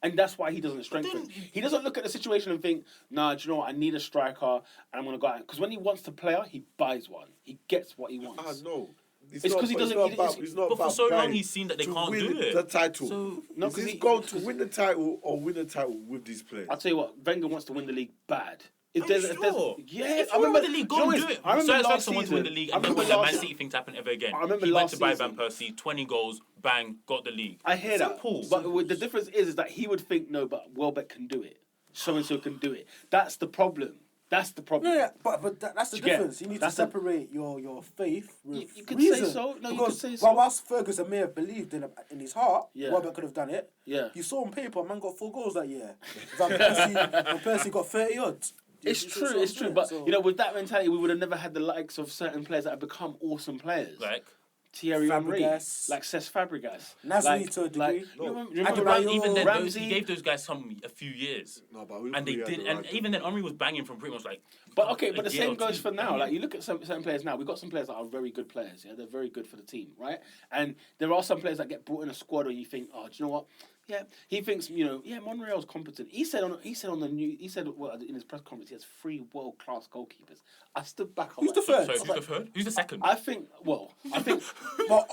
And that's why he doesn't strengthen. He doesn't look at the situation and think, nah, do you know what, I need a striker and I'm going to go out. Because when he wants to play out, he buys one. He gets what he wants. No. It's 'cause he doesn't- It's not But for about so long, buying he's seen that they to can't win do it. the title. So No, Is 'cause he he- going to win the title or win the title with these players? I'll tell you what, Wenger wants to win the league bad. If Are there's, you if there's, sure? yeah, If I you remember win the league, go you know and what do it it. I remember So expect last someone to win the season. league, I and then remember when the last Man City things happen ever again. I remember He went last to buy season. Van Persie, 20 goals, bang, got the league. I hear Simple. that, but the difference is that he would think, no, but Welbeck can do it. So and so can do it. That's the problem. That's the problem. Yeah, but that's the Do you get? difference. You need to That's the- separate your faith with You could reason. say so. No, you because could say so. whilst Ferguson may have believed in his heart, Yeah. Welbeck could have done it. Yeah. You saw on paper, man got 4 goals that year. Van Persie got 30 odds. It's true, it's true. But, with that mentality, we would have never had the likes of certain players that have become awesome players. Like, Thierry Henry, Fabregas. like Cesc Fabregas. Nasri to a degree. Remember Adebayor, even then, Ramsey? he gave those guys a few years. No, but And they did, and even then, Henry was banging from pretty much like. But okay, but a the year same or goes two. for now. Like you look at certain players now. We've got some players that are very good players. Yeah, they're very good for the team, right? And there are some players that get brought in a squad where you think, oh, do you know what? Yeah, he thinks, Monreal's competent. He said in his press conference he has 3 world-class goalkeepers. I stood back. Who's the third? Sorry, who's the third? Who's the second? I think. Well,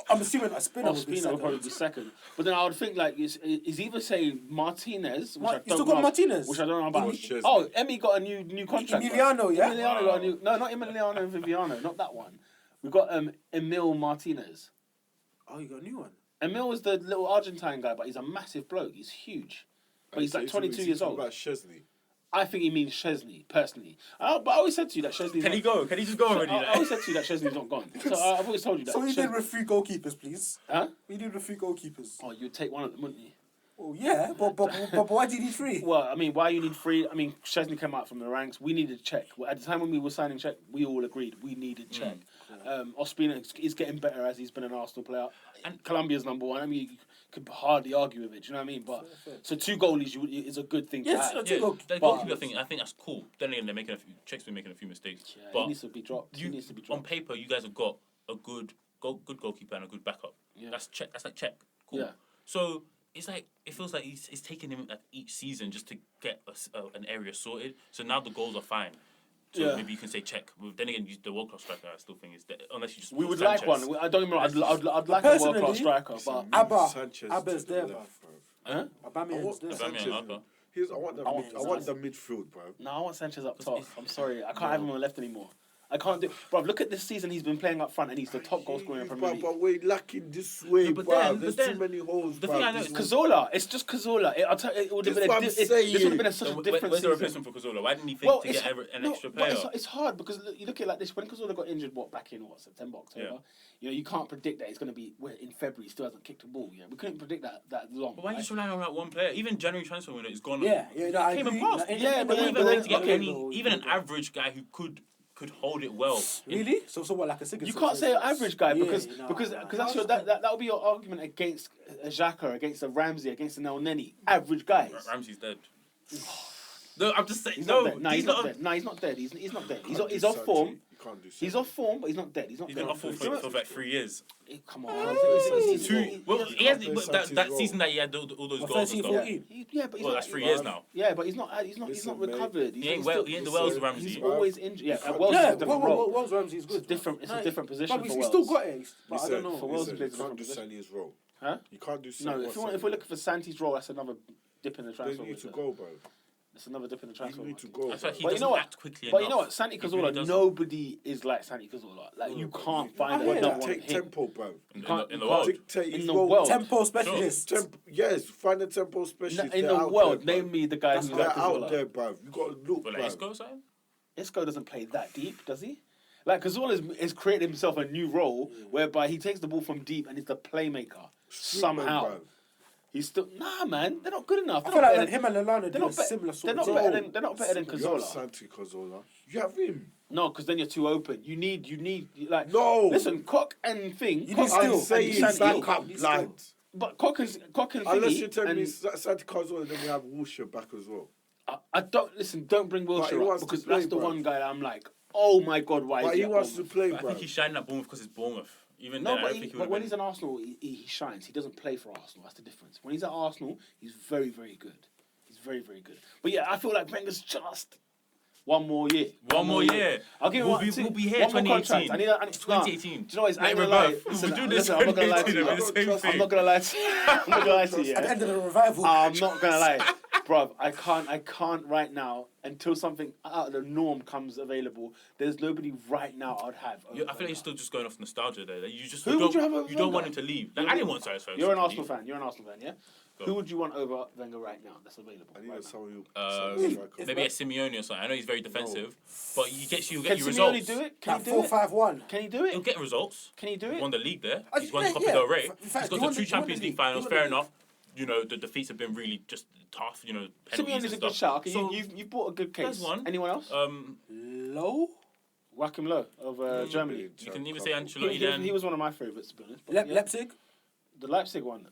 I'm assuming a spinner would be Ospina second. would probably be second. But then I would think like he's either saying Martinez, which I You don't still know, got Martinez? which I don't know about. Chesney. Oh, Emmy got a new contract. Emiliano, yeah? Emiliano got a new. No, not Emiliano and Viviano, not that one. We got Emil Martinez. Oh, you got a new one. Emil is the little Argentine guy, but he's a massive bloke. He's huge, but he's like 22 years old. About Chesney. I think he means Chesney personally. But I always said to you that Chesney's. Can he go? Can he just go already? I always said to you that Chesney's not gone. So I've always told you that. So we did Chesney- with 3 goalkeepers, please. Huh? We did with 3 goalkeepers. Oh, you'd take one of them, wouldn't you? Oh yeah, but why do you need 3? Well, I mean, why you need 3? I mean, Chesney came out from the ranks. We needed Czech. At the time when we were signing Czech, we all agreed we needed Czech. Ospina is getting better as he's been an Arsenal player. And Colombia's number 1. I mean, you could hardly argue with it. Do you know what I mean? But so 2 goalies is a good thing Yes, to have. two Yeah, goal- the goalkeeper thing, I think that's cool. Then again, Czech's been making a few mistakes. Yeah, but he needs to be dropped. He needs to be on dropped. paper, you guys have got a good goalkeeper and a good backup. Yeah. That's Czech. That's like Czech. Cool. Yeah. So it's like it feels like it's taking him like each season just to get an area sorted. So now the goals are fine. So Yeah. maybe you can say Czech. But then again, the World Class striker, I still think is that unless you just We put would Sanchez. like one. I don't even. I'd like a Personally, world class striker, but Abba's there, bruv. huh? Aubameyang's there. Sanchez. Okay. I want the midfield, bro. No, I want Sanchez up top. I'm sorry, I can't have him on the left anymore. I can't do. Bro, look at this season. He's been playing up front, and he's the top goal scorer in Premier League. But we're lacking this way, No, but bro. then- There's but too then many holes, the bruv. thing I know This is Cazorla, it's just Cazorla. It would have This been what I'm saying. this would have been such a different Where's the season. replacement for Cazorla? Why didn't he think to get an extra but player? it's hard because you look at it like this. When Cazorla got injured, back in September, October. Yeah. You can't predict that it's going to be in February. He still hasn't kicked a ball. We couldn't predict that long. But why are you right? just relying on that one player? Even January transfer window is gone. Yeah, no, I came agree. and passed. No, Yeah, but They then- even but went to get then- even an average guy who could hold it well. Really? So what, like a Sigurdsson? You can't say an average guy Yeah, because no, because no. that's that would be your argument against a Xhaka, against a Ramsey, against an El Neni. Average guys. Ramsey's dead. No, I'm just saying. He's No, not dead. No, he's not dead. No, he's not dead. He's not dead. He's off form. You can't do He's off form, but he's not dead. He's not He's dead. been off for like 3 years. Come on. Well, he has After that Santi's season that he had all those Well, goals and 13, stuff. 14. Yeah, but he's Well, not. that's 3 years now. Yeah, but he's not Listen, recovered. He ain't still- he ain't the Wales Ramsey. He's always injured. Yeah, can't Wells do is a Yeah, different role. Wells Ramsey's good. It's a different position But for he's Wells. still got it. But I don't know. For Wells, he plays a you can't different do position. Santi's role. Huh? You can't do No, Santi. if we're looking for Santi's role, that's another dip in the They transfer need to window. go, bro. It's another dip in the transfer You need to market. go. That's why he But you doesn't know what? act quickly But enough. you know what? Santi He really Cazorla, doesn't. nobody is like Santi Cazorla. Like, you can't find I hear another that. one Take hit. tempo, bro. You can't, in you the can't- world. Dictate in his the role. world. Tempo specialist. Yes, find a tempo specialist. In They're the out world, there, name me the guy who's They're like out Cazorla. there, bruv. You got to look, But like bruv. Isco or something? Isco doesn't play that deep, does he? Like, Cazorla has created himself a new role whereby he takes the ball from deep and is the playmaker. Somehow. Bruv. He's still... Nah, man. They're not good enough. I They're feel not like better him and Lallana they're do a not be- similar they're sort not of better job. than they're not better than You have Cazorla. Santi Cazorla. You have him. No, because then you're too open. You need like No. Listen, Cock and Thing. You Cock need still. I'm saying and he's Santi- back up, he's lad. But Cock and Unless Thingy you tell me and Santi Cazorla, then we have Wilshere back as well. I don't listen. Don't bring But he Wilshere up wants to because play, that's the bruv. one guy that I'm like, oh my god, why But is he at wants to Bournemouth? play, But I bro. think he's shining at Bournemouth because it's Bournemouth. Even No, then, I but, don't think he would but have when been. he's in Arsenal, he shines. He doesn't play for Arsenal. That's the difference. When he's at Arsenal, he's very, very good. He's very, very good. But yeah, I feel like Wenger's just one more year. One more year. I'll give him We'll one. be- see, we'll be here one more contract. 2018. I need. Nah, 2018. do you know what? It's Like ain't gonna we're lie. both. Listen, We'll do this listen, I'm not gonna lie to 2018, you. it'll be the same I'm thing. not gonna lie to you. I'm not gonna lie to you. At the Yeah? end of the revival. I'm not gonna lie, bruv. I can't right now until something out of the norm comes available. There's nobody right now I'd have. over I feel like Wenger. you're still just going off nostalgia there. Like, you just Who would you have over you don't want Wenger? him to leave. Like, I didn't want Cyrus Ferguson. You're an to Arsenal leave. fan. You're an Arsenal fan, yeah. Go Who on. would you want over Wenger right now? That's available. I need right now? someone who. It's Maybe a Simeone or something. I know he's very defensive, but he gets you Can get you Simeone results. do it? Can Like he do it? 4-5-1. Can he do He'll it? get results. Can he do He it? won the league there. Oh, He's won yeah, the Copa yeah. del Rey. In He's fact, got he the won two the- he won the Champions League league. finals. He won the Fair league. enough. You know the defeats have been really just tough. You know penalties Simeone is and a good stuff. shout. Okay, So, you've bought a good case. there's one. Anyone else? Low? Joachim Low of Germany. you can even say He, Ancelotti then. he was one of my favourites, to be honest. But yeah, Leipzig? the Leipzig one.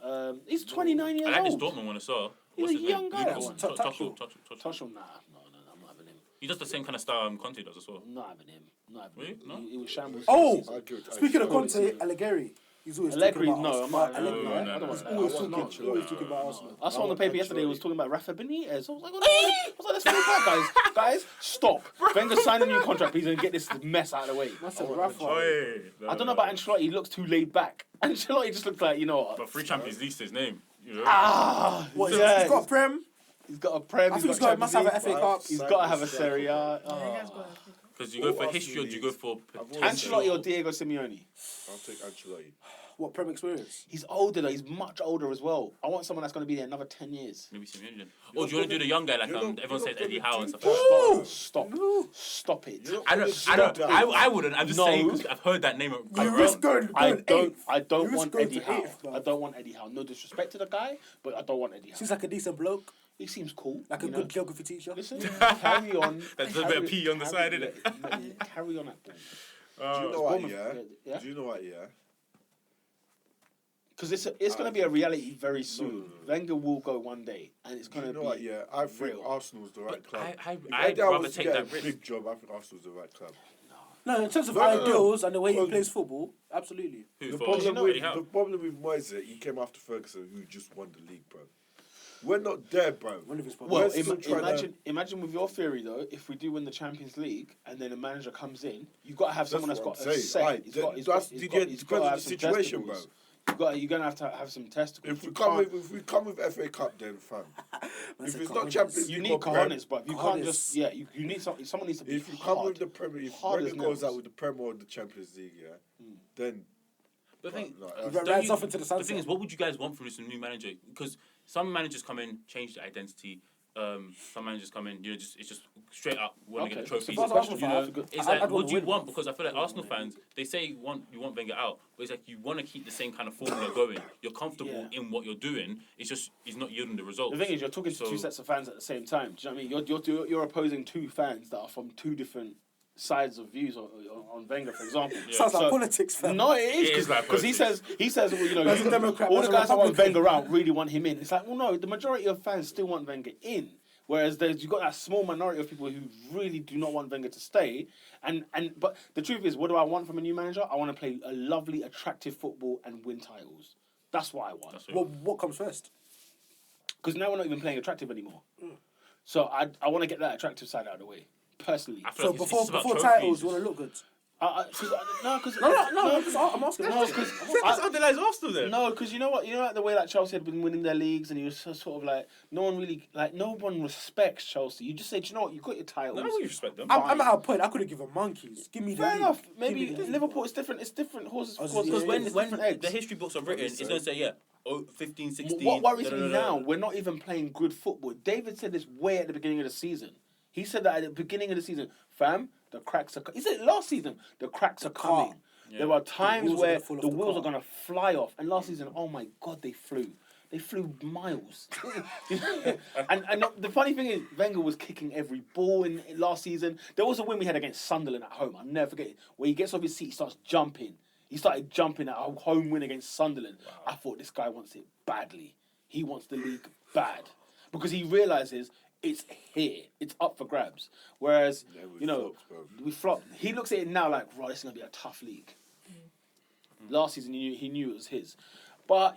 He's 29 years I like this old. Dortmund one as well. He's What's a his young name? guy, that Lucas one. Tuchel. Tuchel. Tuchel, nah, no, I'm not having him. He does the same kind of style Conte does as well. Not having him. Not having Really? him. No? He was shambles. Oh! last season. Speaking of Sure. Conte, Allegri. He's always Allegri, talking no, about I'm not. Allegri, No, right? I don't want that. Always I want talking, Ancelotti. always talking about Arsenal. I saw on the want paper yesterday. It Ancelotti. was talking about Rafa Benitez. I was like, I was like, let's move back, guys. Stop. Wenger signed a new contract, please, and get this mess out of the way. That's a rough one. I don't know about Ancelotti. He looks too laid back. Ancelotti just looks like, you know what? But three Champions League his name. You know? What, yeah. he's got a Prem? He's got a Prem. I He's think got must have an Champions FA League. Cup. He's got to have a Serie A. Yeah, you guys got it. Because you go for All history or do you go for I've always potential? Ancelotti or Diego Simeone? I'll take Ancelotti. What, Prem experience? He's older though. He's much older as well. I want someone that's going to be there another 10 years. Maybe Simeone then. Or do you want to do the young guy like you're not- everyone you're says not Eddie gonna Howe and do stuff like that? Stop it. You're not I gonna don't. do that. I wouldn't. I'm just No. saying because I've heard that name. You risk going I eighth. don't You risk want going Eddie to Howe. eighth, bro. I don't want Eddie Howe. No disrespect to the guy, but I don't want Eddie Howe. Seems like a decent bloke, He seems cool. like a you know? good geography teacher. Listen, carry on. There's a bit of P on the side, innit? Carry on that ball. Do you know what, Bournemouth- yeah? Do you know what, yeah? Because it's going to be a reality very soon. Wenger will go one day, and it's Do going you to know be. what, yeah? I think real. Arsenal's the right club. I- If I'd Eddie rather was to take get that a risk. big job, I think Arsenal's the right club. No, in terms of No, no, no. ideals and the way he Well, plays football, absolutely. Who The for problem, Eddie Howe? the problem with Moise, he came after Ferguson, who just won the league, bro. We're not there, bro. One of his Well, problems. We're still trying to- imagine with your theory though, if we do win the Champions League and then a manager comes in, you got to have someone That's that's got what a I'm say. saying. He's Aye, got- he's that's- got- he's it got- depends he's got to on have the some situation, testicles. You're gonna have to have some testicles. If You we come can't- with FA Cup, then fam. If said it's not cojones. Champions you League need or Prem, cojones, but you can't Cojones. just you need someone needs to be if you hard. come with the Premier, if Hard Wenger as goes out nails. with the Premier or the Champions League, yeah, then The thing, no, Right, don't rides you- off into the the thing sunset. is, what would you guys want from this new manager? Because some managers come in, change the identity. Some managers come in, you know, it's just straight up want to get the Okay. trophies. So if I was Arsenal You fan, know, that's a good- it's I'd like, want what to do you win. want? Because I feel like Arsenal fans, they say you want Wenger out, but it's like you want to keep the same kind of formula going. You're comfortable Yeah. in what you're doing. It's just it's not yielding the results. The thing is, you're talking to So- two sets of fans at the same time. Do you know what I mean? You're opposing two fans that are from two different sides of views on Wenger, for example. Sounds like So- politics, fam. No, it It is is like because he says politics. well, you know, As a Democrat, all as the a guys that want Republican. Wenger out really want him in. It's like, well, no, the majority of fans still want Wenger in. Whereas you've got that small minority of people who really do not want Wenger to stay. But the truth is, what do I want from a new manager? I want to play a lovely, attractive football and win titles. That's what I want. That's What comes first? Because now we're not even playing attractive anymore. So I want to get that attractive side out of the way, personally. I feel So like it's before about before trophies. titles, you want to look good. No, because I'm asking. No, because That's underlies Arsenal then. no, because you know what? You know, like the way that Chelsea had been winning their leagues, and you were sort of like no one respects Chelsea. You just say, do you know what? You got your titles. No, we respect them. I'm at a point. I couldn't give a monkeys. Give me the Fair league. enough. Give Maybe me the league, Liverpool bro. is different. It's different horses for Because courses. Because when It's different eggs. the history books are written, it's going to say, yeah, 15, 16. What worries me now, da-da-da-da. we're not even playing good football. David said this way at the beginning of the season. He said that at the beginning of the season, fam, the cracks are... He said it last season, the cracks are coming. Yeah. There are times wheels are where gonna fall off the the wheels car. are going to fly off. And last season, oh my God, they flew. They flew miles. and the funny thing is, Wenger was kicking every ball in last season. There was a win we had against Sunderland at home. I'll never forget it. Where he gets off his seat, he starts jumping. He started jumping at a home win against Sunderland. Wow. I thought this guy wants it badly. He wants the league bad. Because he realises it's here. It's up for grabs. Whereas, we flopped. He looks at it now like, right, this is going to be a tough league. Last season, he knew it was his. But,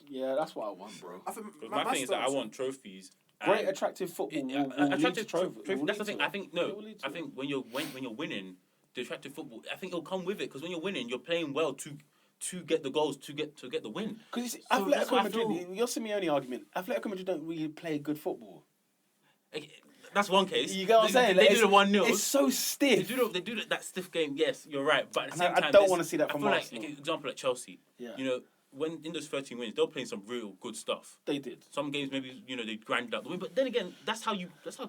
yeah, that's what I want, bro. I think Because my thing is that I want trophies. Great, and attractive football. attractive trophy. Will That's the lead thing. to I it. think It will lead to I it. think when you're winning, the attractive football, I think it'll come with it. Because when you're winning, you're playing well to get the goals, to get the win. Because you see, So that's what Atletico I feel. Madrid, your Simeone argument, Atletico Madrid don't really play good football. That's one case. You get what I'm saying? They Like, do the 1-0. It's so They stiff. do that stiff game. Yes, you're right. But at the And same I time, don't wanna see that from I feel Arsenal. like, example like Chelsea. Yeah. When in those 13 wins, they're playing some real good stuff. They did. Some games maybe they grinded out the win, but then again, that's how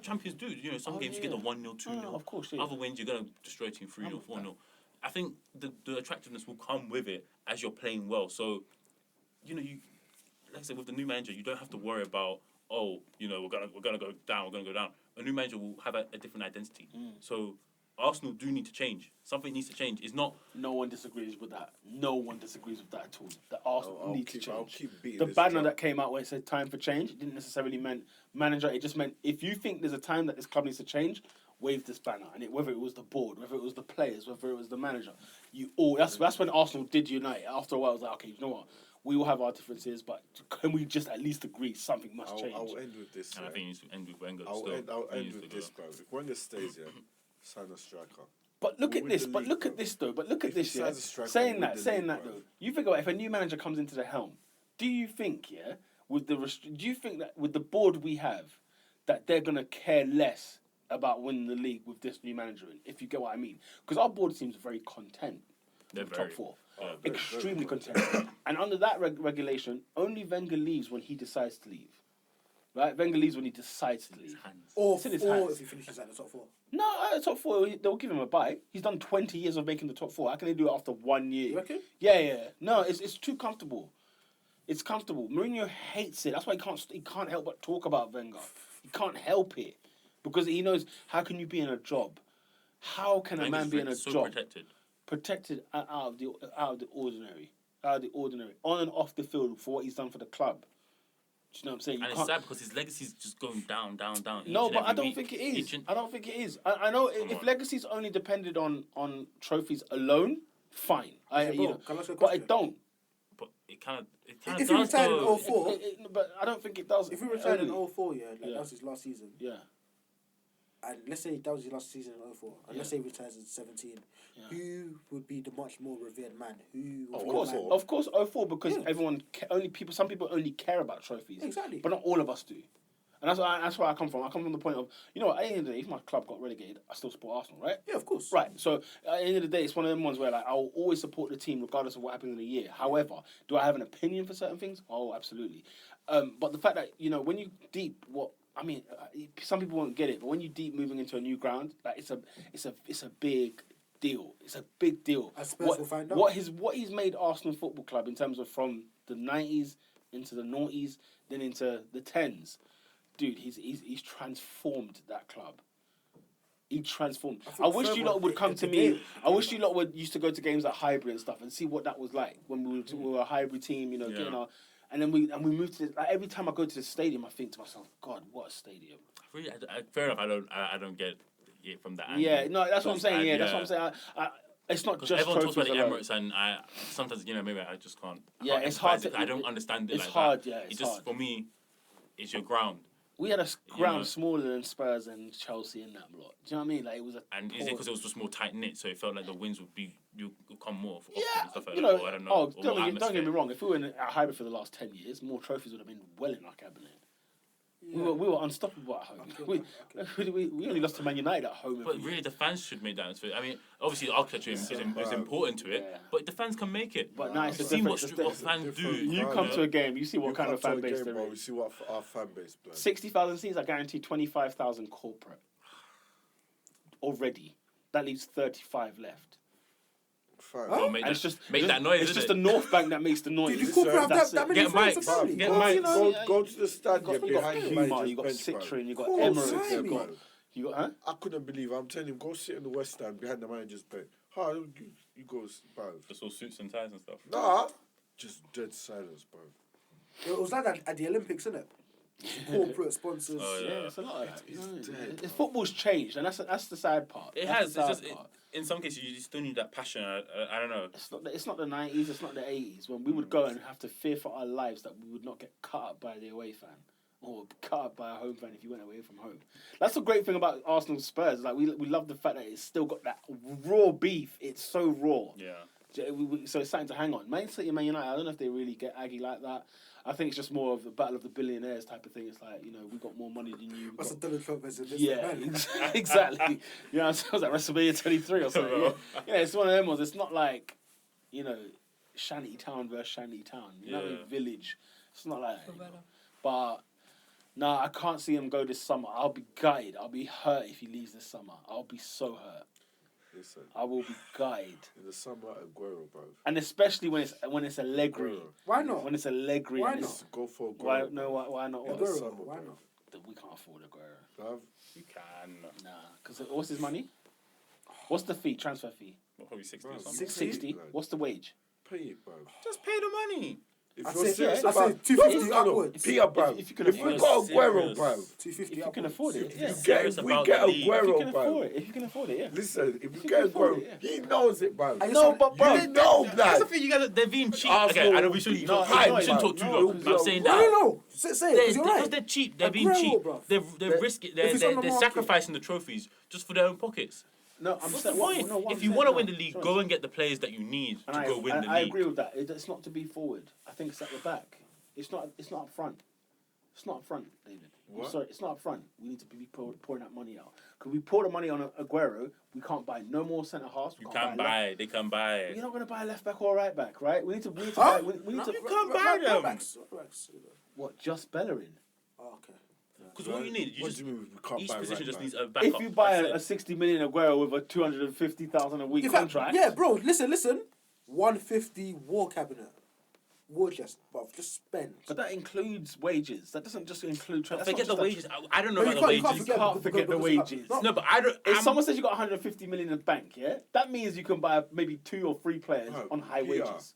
champions do. Some games you get the 1-0, 2-0. No, of course, yeah. Other wins you're gonna destroy a team 3-0, 4-0. I think the attractiveness will come with it as you're playing well. So, you like I said, with the new manager, you don't have to worry about we're gonna go down. A new manager will have a different identity. So Arsenal do need to change. Something needs to change. It's not. No one disagrees with that. No one disagrees with that at all. The Arsenal I'll needs to keep- I'll change. keep beating The this banner drum. that came out where it said time for change, it didn't necessarily mean manager. It just meant if you think there's a time that this club needs to change, wave this banner. And whether it was the board, whether it was the players, whether it was the manager, that's when Arsenal did unite. After a while, I was like, okay, you know what? We will have our differences, but can we just at least agree something must change? I'll end with this. And I think it needs to end with Wenger. I'll still. end He needs with to this, go. bro. If Wenger stays here, sign a striker. But look We'll at win this. the But league, look bro. at this though. But look at If he this. Yeah. signs a striker, Saying we'll that win the league, though, bro. you think about if a new manager comes into the helm, do you think with the do you think that with the board we have, that they're gonna care less about winning the league with this new manager in? If you get what I mean, because our board seems very content. They're with very top four. Oh, very, Extremely very content. And under that regulation, only Wenger leaves when he decides to leave. Right? Wenger leaves when he decides to leave. Or It's in his hands. if he finishes at the top 4. No, top four, they'll give him a bye. He's done 20 years of making the top four. How can they do it after 1 year? You reckon? Yeah. No, it's too comfortable. It's comfortable. Mourinho hates it. That's why he can't help but talk about Wenger. He can't help it. Because he knows, how can you be in a job? How can a man be in a so job? protected. Protected out of the ordinary. On and off the field for what he's done for the club. Do you know what I'm saying? And it's sad because his legacy's just going down. No, each and but I every don't week. think it is. Each and- I don't think it is. I know if on. legacy's only depended on trophies alone, fine. Can I ask you a But it question? don't. But it kind of If he does retired in though. 04, But I don't think it does. if he retired in only. 04, that Yeah. was his last season. Yeah. And let's say that was his last season in 04. And let's say he retires in 17. Yeah. Who would be the much more revered man? Who? Of would course, be the man? Of course, 04 because Yeah. some people only care about trophies. Exactly. But not all of us do. And that's where I come from. I come from the point of, at the end of the day, if my club got relegated, I still support Arsenal, right? Yeah, of course. Right. So at the end of the day, it's one of them ones where I'll always support the team regardless of what happens in the year. However, do I have an opinion for certain things? Oh, absolutely. But the fact that when you deep some people won't get it, but when you deep moving into a new ground, it's a big deal. It's a big deal. And Spurs will find out. What he's made Arsenal Football Club in terms of from the 90s into the noughties, then into the 10s. Dude, he's transformed that club. He transformed. I wish you lot would come to me. I wish you lot would used to go to games like Highbury and stuff and see what that was like when we were a Highbury team. Getting our, and then we moved to every time I go to the stadium, I think to myself, God, what a stadium. Really, fair enough. I don't get it from that angle. Yeah, no, that's what I'm saying. Yeah, that's what I'm saying. It's not just everyone talks trophies about the alone. Emirates, and I sometimes maybe I just can't. Yeah, can't it's hard empathise. to- I don't understand it. it's like hard, that. yeah, It it's just hard. for me, it's your ground. We had a ground know. smaller than Spurs and Chelsea in that lot. Do you know what I mean? Like it was a. And is it because it was just more tight knit, so it felt like the wins would come more often Yeah, and stuff like you that? know. Or I don't know. Oh, or more don't get me atmosphere. wrong. If we were in a hybrid for the last 10 years, more trophies would have been well in our cabinet. We were unstoppable at home. We only lost to Man United at home. But really, the fans should make that atmosphere. I mean, obviously, architecture is important to it, Yeah. but the fans can make it. But now it's You've a seen different. what fans do. You Right, come yeah. to a game, you see what kind of fan base there bro. We is. see what our fan base plays. 60,000 seats, I guarantee 25,000 corporate. Already. That leaves 35 left. Fam. Don't make And that, it's just make that noise. It's just the North Bank that makes the noise. Did you corporate have That's that it. many Get friends mics. and family? Get Well, mics. you know, Go to the You stadium got behind the Puma, manager's you got bench, bro. Citroen, you got Cool, Emirates, slimy. you got huh? I couldn't believe. I'm telling him, go sit in the West Stand behind the manager's bench. How you go, bro? Just all suits and ties and stuff. Nah, just dead silence, bro. It was like that at the Olympics, isn't it? Corporate sponsors. Oh, Yeah, yeah. it's a lot of that. You know, dead, football's changed, and that's the sad part. It That's has. the It's sad just part. in some cases you still need that passion. I don't know. It's not the 90s, it's not the 80s when we would go and have to fear for our lives that we would not get cut up by the away fan or cut up by a home fan if you went away from home. That's the great thing about Arsenal Spurs. Like we love the fact that it's still got that raw beef. It's so raw. Yeah. So it's something to hang on. Man City and Man United, I don't know if they really get aggy like that. I think it's just more of the battle of the billionaires type of thing. It's like, you know, we got more money than you. That's a Donald Trump versus this Yeah, man. exactly. You know, so it was like WrestleMania 23 or something. Yeah. Yeah, it's one of them ones. It's not like, you know, shanty town versus shanty town. You know what I mean? Yeah. Village. It's not like that. For better. But, nah, I can't see him go this summer. I'll be gutted. I'll be hurt if he leaves this summer. I'll be so hurt. Listen, I will be gutted. in the summer, Aguero, bro. And especially when it's Allegri. Aguero. Why not? When it's Allegri. Why and not? it's- Go for Aguero. Why, no, why not? Yeah, Aguero, summer, why bro. not? We can't afford Aguero. Bruv. You can. Nah. Because what's his money? What's the fee? Transfer fee? Well, probably 60 or Bro, something. 60? 60. What's the wage? Pay it, bro. Just pay the money. If I you're say serious I about say 250 upwards. Pia, bro. if you can If afford we it. got Aguero, Serious. bro. 250 If you can upwards. afford it, If yeah. you Serious get, we about get the league. If you Aguero, can bro. afford it, if you can afford it, yeah. Listen, if you you get can afford Aguero, it, yeah. he knows it, bro. And No, but bro, You know That's that. the thing. You guys, they're being cheap. Arsenal Okay, I know we will shouldn't. be No, hyped, we shouldn't bro. talk too No, long. But I'm saying No, that. no. Say it, because you're Because right. they're cheap. They're being Aguero, cheap. bruv. They're risking. if it's on the They're market. sacrificing the trophies just for their own pockets. No, I'm What's saying, the point? what If I'm you saying, want to no, win the league, sorry. go and get the players that you need And to go win the I league. agree with that. It's not to be forward. I think it's at the back. It's not up front. It's not up front, David. I'm What? sorry, it's not up front. We need to be pouring that money out. Because we pour the money on Aguero, we can't buy no more centre halves. You can buy. They can buy. You're not going to buy a left back or a right back, right? We need to Huh? buy. We need to. you can't buy them. Right-backs. What? Just Bellerin. Oh, okay. Because what you need, What do you mean we can't each buy position right just back? needs a backup. If you buy That's a it. 60 million Aguero with a 250,000 a week In fact, contract, yeah, bro, listen. 150 war cabinet. War chest, but just spend. but that includes wages. That doesn't just include. That's Forget not the just wages. I don't know No, about the you can't wages. forget- can't forget the wages. No, No, but I don't. If I'm- someone says you got 150 million in the bank, yeah, that means you can buy maybe 2 or 3 players Bro, on high Peter, wages.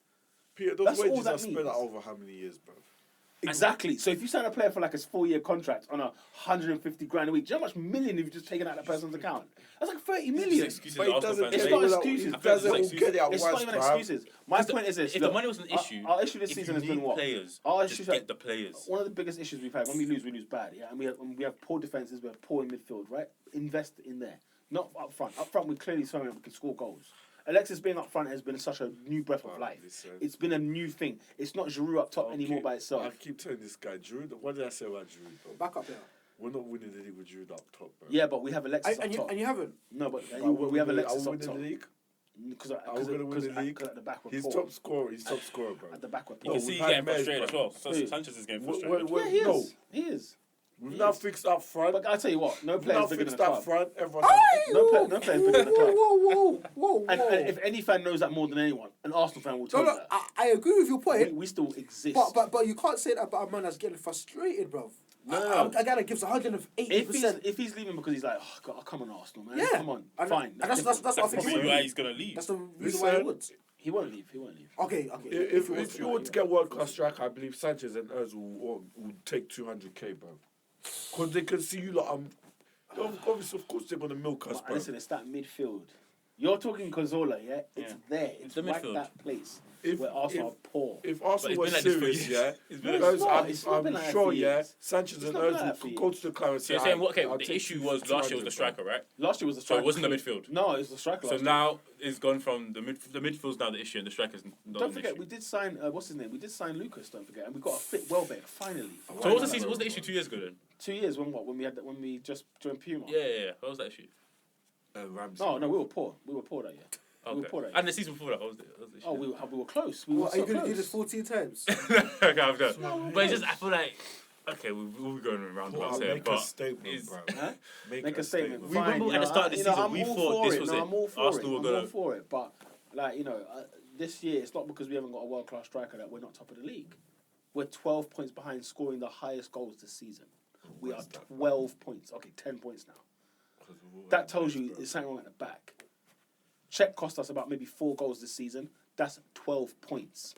Peter, those That's all wages that are spread means. out over how many years, bro? Exactly. So if you sign a player for like a 4-year contract on 150 grand a week, do you know how much million you've just taken out of that person's account? That's like 30 million. Excuses But it Arsenal doesn't fans It's get make. not it without- excuses. It I think doesn't it's all get it at It's once, not even bruv. excuses. My point is this. If look, the money was an issue, our issue this if season you has been need what? players, Our just issue get the players. One of the biggest issues we've had when we lose bad, yeah, and we have poor defenses, we have poor in midfield, right? Invest in there, not up front. Up front, we're clearly showing that we can score goals. Alexis being up front has been such a new breath of Wow, life. listen. It's been a new thing. It's not Giroud up top anymore by I itself. keep telling this guy, Drew. What did I say about Drew, bro? Back up here. We're not winning the league with Drew up top, bro. Yeah, but we have Alexis up And top. you haven't. No, but Are we have Alexis Are up we winning top. the league? Because Are we going to win the league? at the back we're He's poor. top scorer. He's top scorer, bro. At the back we're You poor. can see we've he's had getting Mez, frustrated as bro. well. So Who? Sanchez is getting We're- frustrated. Yeah, he no. is. He is. We've now fixed up front. But I tell you what, no We've player now is bigger than fixed the up club. front. Everyone. No player is bigger than the club. Whoa. And if any fan knows that more than anyone, an Arsenal fan will tell No, you that. I agree with your point. We still exist. But you can't say that about a man that's getting frustrated, bro. No. A guy that gives 180%. if he's leaving because he's like, oh, God, come on, Arsenal, man. Yeah. Come on. And Fine. that's what I think. Probably why he's gonna leave. That's the reason why he would. He won't leave. Okay. If you want to get world class striker, I believe Sanchez and Ers will take 200k, bro. Because they can see you lot. Obviously, of course, they're gonna milk us, But bro. listen, it's that midfield. You're talking Cazorla, yeah? It's Yeah. there. It's the right midfield. that place If- where Arsenal are poor. If Arsenal But was it's been like this serious, for yeah, years. It's been No, like it's because not. It's not been I'm like that sure, for yeah, years. Sanchez It's and not been Ozil like that for could go to the club and So say, you're saying, "Aight, okay, I'll the take issue two- was last year was the 200, striker, right? Last year was the So striker. it wasn't the midfield. No, it's the striker. So last year. now it's gone from the midfield's now the issue and the striker's not Don't an forget, issue. we did sign, what's his name? We did sign Lucas, don't forget. And we got a fit Welbeck, finally. So what was the season? What was the issue 2 years ago then? 2 years when what? When we just joined Puma? Yeah. What was that issue? Ramsey. No, we were poor. We were poor that year. We were poor that year. And the season before that, what was the issue? Oh, we were close. We were What, are so you going to do close. this 14 times? Okay, I'm done. No, But it's just, I feel like, okay, we'll be going around Well, about here, make a but statement, it's- bro. Huh? Make a statement. We Fine, remember you at the know, start of the season, I'm we all thought for this it. was No, it. I'm all for Arsenal it. were I'm gonna- all for it. But like this year, it's not because we haven't got a world class striker that we're not top of the league. We're 12 points behind, scoring the highest goals this season. We are 12 points. Okay, 10 points now. That tells you there's something wrong at the back. Czech cost us about maybe 4 goals this season. That's 12 points.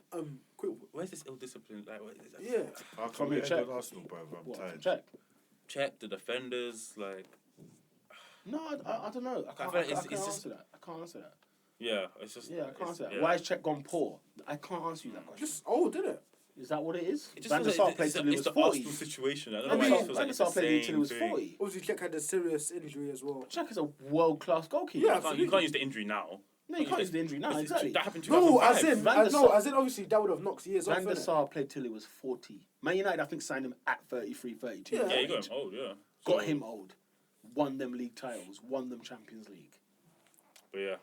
Quick, Where's this ill discipline? Like, what is that? yeah. How From come we your end check. on Arsenal, bro? I'm What, from tired. Czech? Check the defenders, like, No, I don't know. I feel can't, like I it's can't just- answer that. I can't answer that. yeah, it's just. Yeah, I can't it's- answer that. yeah. Why is Czech gone poor? I can't answer you that question. Just old, didn't it? Is that what it is? It just Van der feels Sar like played it's till he was the 40. Arsenal situation. I don't Van know der why Sar- it feels Van like der it's Sar the played until he same was thing. 40. Obviously, Czech had a serious injury as well. Czech is a world class goalkeeper. Yeah, You can't use the injury now. No, you can't use the injury now. It's- Exactly. That happened in No, 2005. as in, Van der no, Sar- as in, obviously, that would have knocked years off. Van der innit? Sar played till he was 40. Man United, I think, signed him at 33, 32. Yeah. Yeah, you got him old, yeah. Got So- him old. Won them league titles. Won them Champions League. But yeah.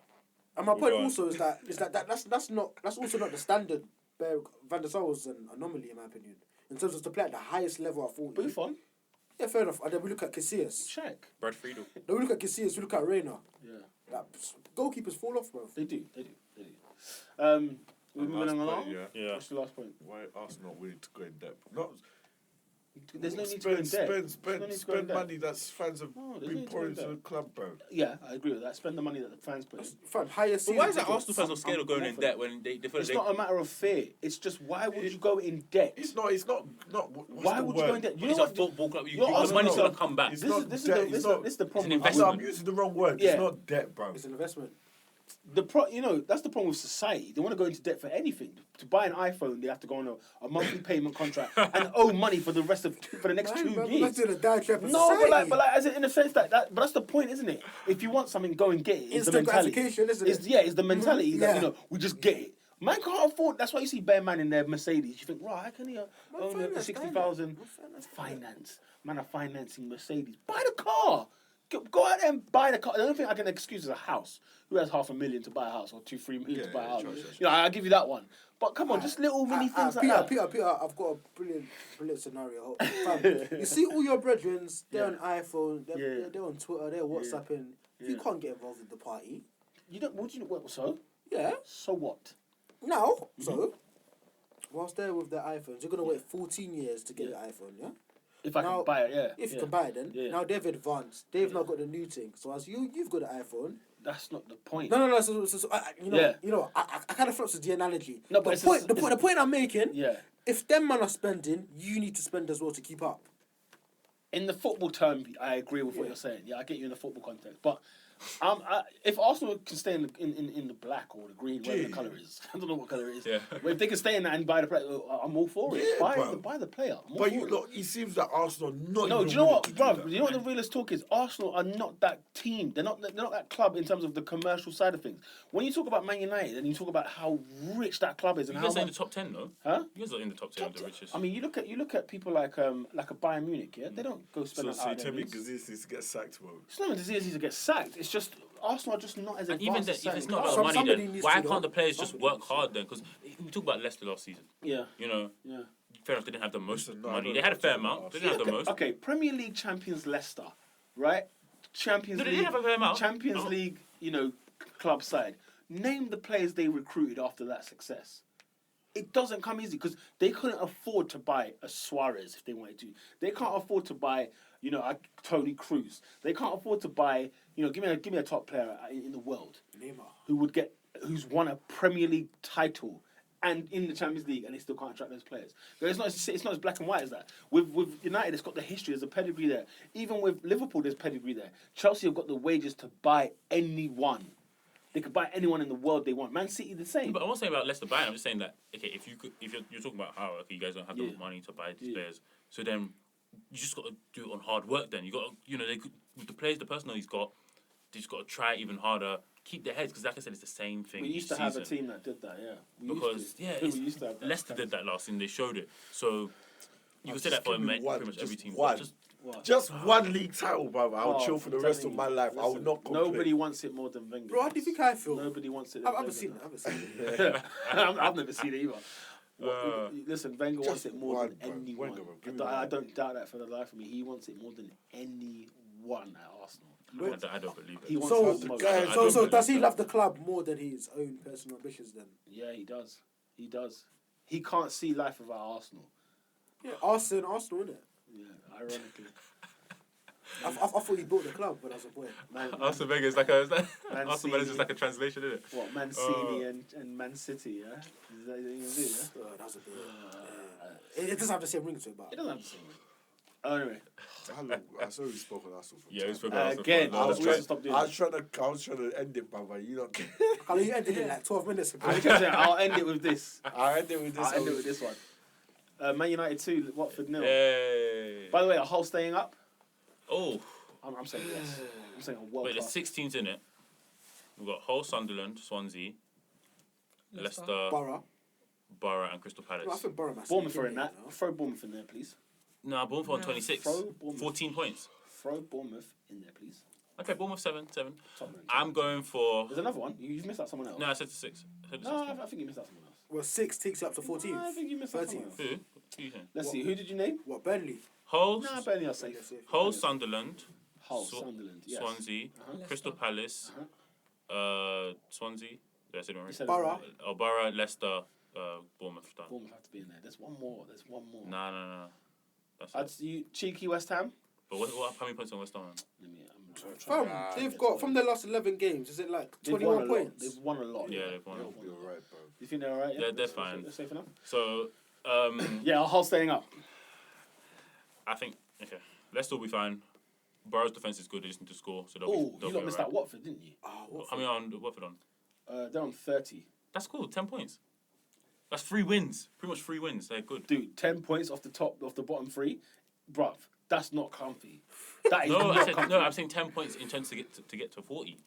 And my point Go on. also is that that's also not the standard. Van der Sar was an anomaly in my opinion. In terms of to play at the highest level at 40. Buffon, Yeah, fair enough. And then we look at Casillas. Czech. Brad Friedel. Then we look at Casillas, we look at Reina. Yeah, Like, goalkeepers fall off, bro. they do. We're And moving last along. point, yeah. Yeah. What's the last point? Why Arsenal willing to go in depth? Not There's no need to go in debt. There's no need to go in spend debt. money that's fans have No, there's no been need to go pouring in into the debt. club, bro. Yeah, I agree with that. Spend the money that the fans put in. Fam, highest But why is season that tickets. Arsenal fans not scared of going in awful. debt when they feel It's they... not a matter of fear. It's just why would you go in debt? It's not. What's Why the would word? you go in debt? You It's know a what? football club. You're The Arsenal- money's no, going to come back. It's This not is debt, the it's this not- is the problem. an with No, Arsenal. I'm using the wrong word. Yeah. It's not debt, bro. It's an investment. That's the problem with society. They want to go into debt for anything. To buy an iPhone, they have to go on a monthly payment contract and owe money for the next 2 Man, years. That's doing a die trap of No, society. but like, as in a sense but that's the point, isn't it? If you want something, go and get it. It's the Instant mentality. gratification, isn't it? It's the mentality that Yeah. we just get it. Man can't afford. That's why you see bare man in their Mercedes. You think, right, how can he own a finance, 60,000 finance. finance? Man are financing Mercedes. Buy the car. Go out there and buy the car. The only thing I can excuse is a house. Who has $500,000 to buy a house or 2-3 million to Yeah, buy a house? sure. You know, I'll give you that one. But come on, just little mini things like Peter, that. Peter, I've got a brilliant scenario. Fam, you see all your brethren, they're on iPhone, they're on Twitter, they're WhatsApping. If you Yeah. can't get involved with the party, You don't. What do you? What, so? yeah, So what? now, Mm-hmm. so, whilst they're with their iPhones, you're going to wait 14 years to get your iPhone, yeah? If I Now, can buy it, yeah. If you yeah. can buy it then. Yeah. Now they've advanced. They've not got the new thing. So as you've got an iPhone. That's not the point. No. So Yeah. I kind of flops with the analogy. No, but the it's point, just- the point, the point I'm making. Yeah. If them man are spending, you need to spend as well to keep up. In the football term, I agree with what Yeah. you're saying. Yeah, I get you in the football context. But if Arsenal can stay in the black or the green, whatever the Yeah. colour is, I don't know what colour it is. Yeah. But if they can stay in that and buy the player, I'm all for it. Yeah, bro. buy the player. I'm all But for you it. look, it seems that Arsenal not. No, even do you know willing what, to do bro? that. You know what the realist talk is? Arsenal are not that team. They're not that club in terms of the commercial side of things. When you talk about Man United and you talk about how rich that club is You and guys how are in much, the top 10, though. huh? You guys are in the top 10 of the richest. I mean, you look at people like a Bayern Munich. Yeah, they don't go spend So that you out tell me there. Gazis needs to get sacked, bro. It's not even disease to get sacked. It's just Arsenal are just not as And even advanced. then, as if it's certain not clubs. about money, somebody then needs why to, can't though. the players just Somebody work needs to. hard then? Because we talk about Leicester last season. Yeah, You know, yeah. fair enough, they didn't have the most Listen, no, I money. don't They had a know fair about amount. They didn't have the most. Okay, Premier League champions Leicester, right? Champions No, they League. didn't have a fair amount. Champions No. League, club side. Name the players they recruited after that success. It doesn't come easy because they couldn't afford to buy a Suarez if they wanted to. They can't afford to buy, a Tony Cruz. They can't afford to buy, give me a top player in the world Neymar. who's won a Premier League title and in the Champions League and they still can't attract those players. It's not as black and white as that. With United, it's got the history, there's a pedigree there. Even with Liverpool, there's pedigree there. Chelsea have got the wages to buy anyone. They could buy anyone in the world they want. Man City the same. But I'm not saying about Leicester buying. I'm just saying that okay, if you're talking about how okay, you guys don't have the money to buy these players, so then you just got to do it on hard work. Then you got to, they could, with the players, the personnel he's got, they just got to try even harder. Keep their heads because, like I said, it's the same thing. We used to have a team that did that, yeah. We used to have that. Leicester did that last season. They showed it. So you can say that for give me pretty one, much every team. one. Just one league title, brother. I'll chill for the I'm rest telling of my you, life. I will listen, not complain. Nobody wants it more than Wenger. Bro, how do you think I feel? Nobody wants it. I haven't seen it. I've never seen it either. Listen, Wenger wants it more than bro. anyone. Wenger, bro. Give me I one. don't doubt that for the life of me. He wants it more than anyone at Arsenal. I don't believe He it. wants So, it most. guy- I don't so does he believe love the club more than his own personal ambitions then? Yeah, he does. He does. He can't see life without Arsenal. Yeah, Arsenal, innit? Yeah, ironically. I thought he built the club when I was a boy. Arsenal Wenger is like a Man Arsenal City. Wenger is like a translation, isn't it? What, Mancini and Man City, yeah? Is that what you're going to do, yeah? That was a bit. It doesn't have the same ring to it, but It doesn't have the same ring. Oh, anyway. How long? I saw you spoke on Arsenal. Yeah, he's for spoken Arsenal again, for a I long was we time. should stop doing I was trying to end it, but you don't care. Carlo, you ended it in like 12 minutes ago. I'll end it with this. I end it with this. I'll end it with this one. Man United 2, Watford 0. Hey. By the way, a Hull staying up? Oh, I'm saying yes. I'm saying a world wait, there's class. 6 teams in it. We've got Hull, Sunderland, Swansea, Leicester, Borough. Borough, and Crystal No, I Palace. think Borough must Bournemouth be are in in there, that. you know? Throw Bournemouth in there, please. No, Bournemouth on 26. Throw Bournemouth. 14 points. Throw Bournemouth in there, please. Okay, Bournemouth 7. Tottenham. I'm going for. There's another one. You've missed out someone else. No, I said 6. I said No, 6. I think you missed out someone else. Well, 6 takes you up to 14th. No, I think you missed out someone 13th. else. Who you think? Let's see. Who did you name? What, Burnley? Hull, Nah, Burnley are safe. Hull, Sunderland, Hull, Sw- Sunderland. Yes. Swansea, Uh-huh. Crystal Palace, Swansea. Did I say it You right? said it Borough. right. Oh, Borough, Leicester, Bournemouth. Done. Bournemouth have to be in there. There's one more. Nah. That's I'd it. see you cheeky West Ham. But how many points on West Ham? Let me. I'm trying. Fam, they've got, from their last 11 games, is it like They've 21 won a lot. points? They've won a lot. Yeah, they've won. You'll be alright, bro. You think they're alright? They're fine. They're safe enough. So, Yeah, Hull staying up. I think okay. Leicester will be fine. Borough's defense is good. They just need to score, so they'll Oh, they'll you be lot missed alright. out Watford, didn't you? How many on Watford on? They're on 30. That's cool. 10 points. That's 3 wins. Pretty much 3 wins. They're good. Dude, 10 points off the bottom 3, bruv. That's not comfy. That is No, not I comfy. said I'm saying 10 points in terms to get to 40.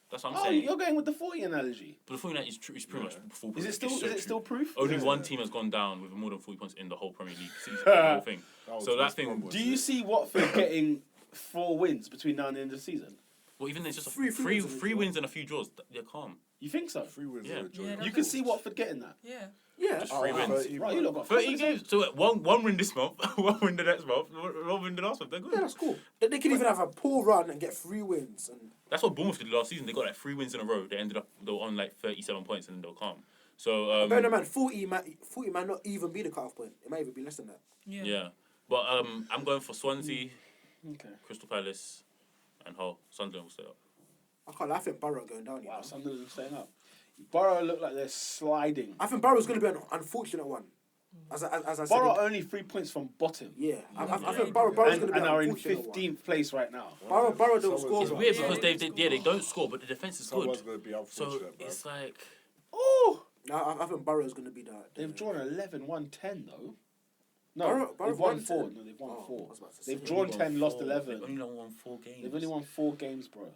That's what I'm Oh, saying. you're going with the 40 analogy. But the 49 is pretty much full. Is it still? It's so Is it true. still proof? Only Yeah. one team has gone down with more than 40 points in the whole Premier League season. The whole thing. So that thing. Do you see Watford getting 4 wins between now and the end of the season? Well, even there's just Three wins and a few draws. They're calm. You think so? 3 wins. Yeah. are a joy. Yeah, You can see Watford getting that. Yeah. Yeah. Just 3 wins. Right, you lot got 13 games. So one win this month, one win the next month, one win the last month. They're good. Yeah, that's cool. They can even have a poor run and get 3 wins. And That's what Bournemouth did last season. They got like 3 wins in a row. They were on like 37 points and then they were calm. So bear in mind, 40 might not even be the cut-off point. It might even be less than that. Yeah. yeah. But I'm going for Swansea, Okay. Crystal Palace, and Hull. Sunderland will stay up. I think Borough are going down. You Wow, know? Sunderland staying up. Borough look like they're sliding. I think Borough's going to be an unfortunate one. As I said. Borough only 3 points from bottom. Yeah. I Yeah. think Borough's going to be And an are in unfortunate 15th place right now. one. Borough don't score. It's bro. weird Yeah, because they they don't score, but the defense is good. Someone's going to be So unfortunate, bro. it's like Oh! No, I think Borough's going to be that. They've drawn 11, won 10 though. No, Borough they've won won 4. 10. No, they've won Oh, 4. I was about to say. They've drawn 10, lost They've 11. only won 4 games. They've only won 4 games, bro.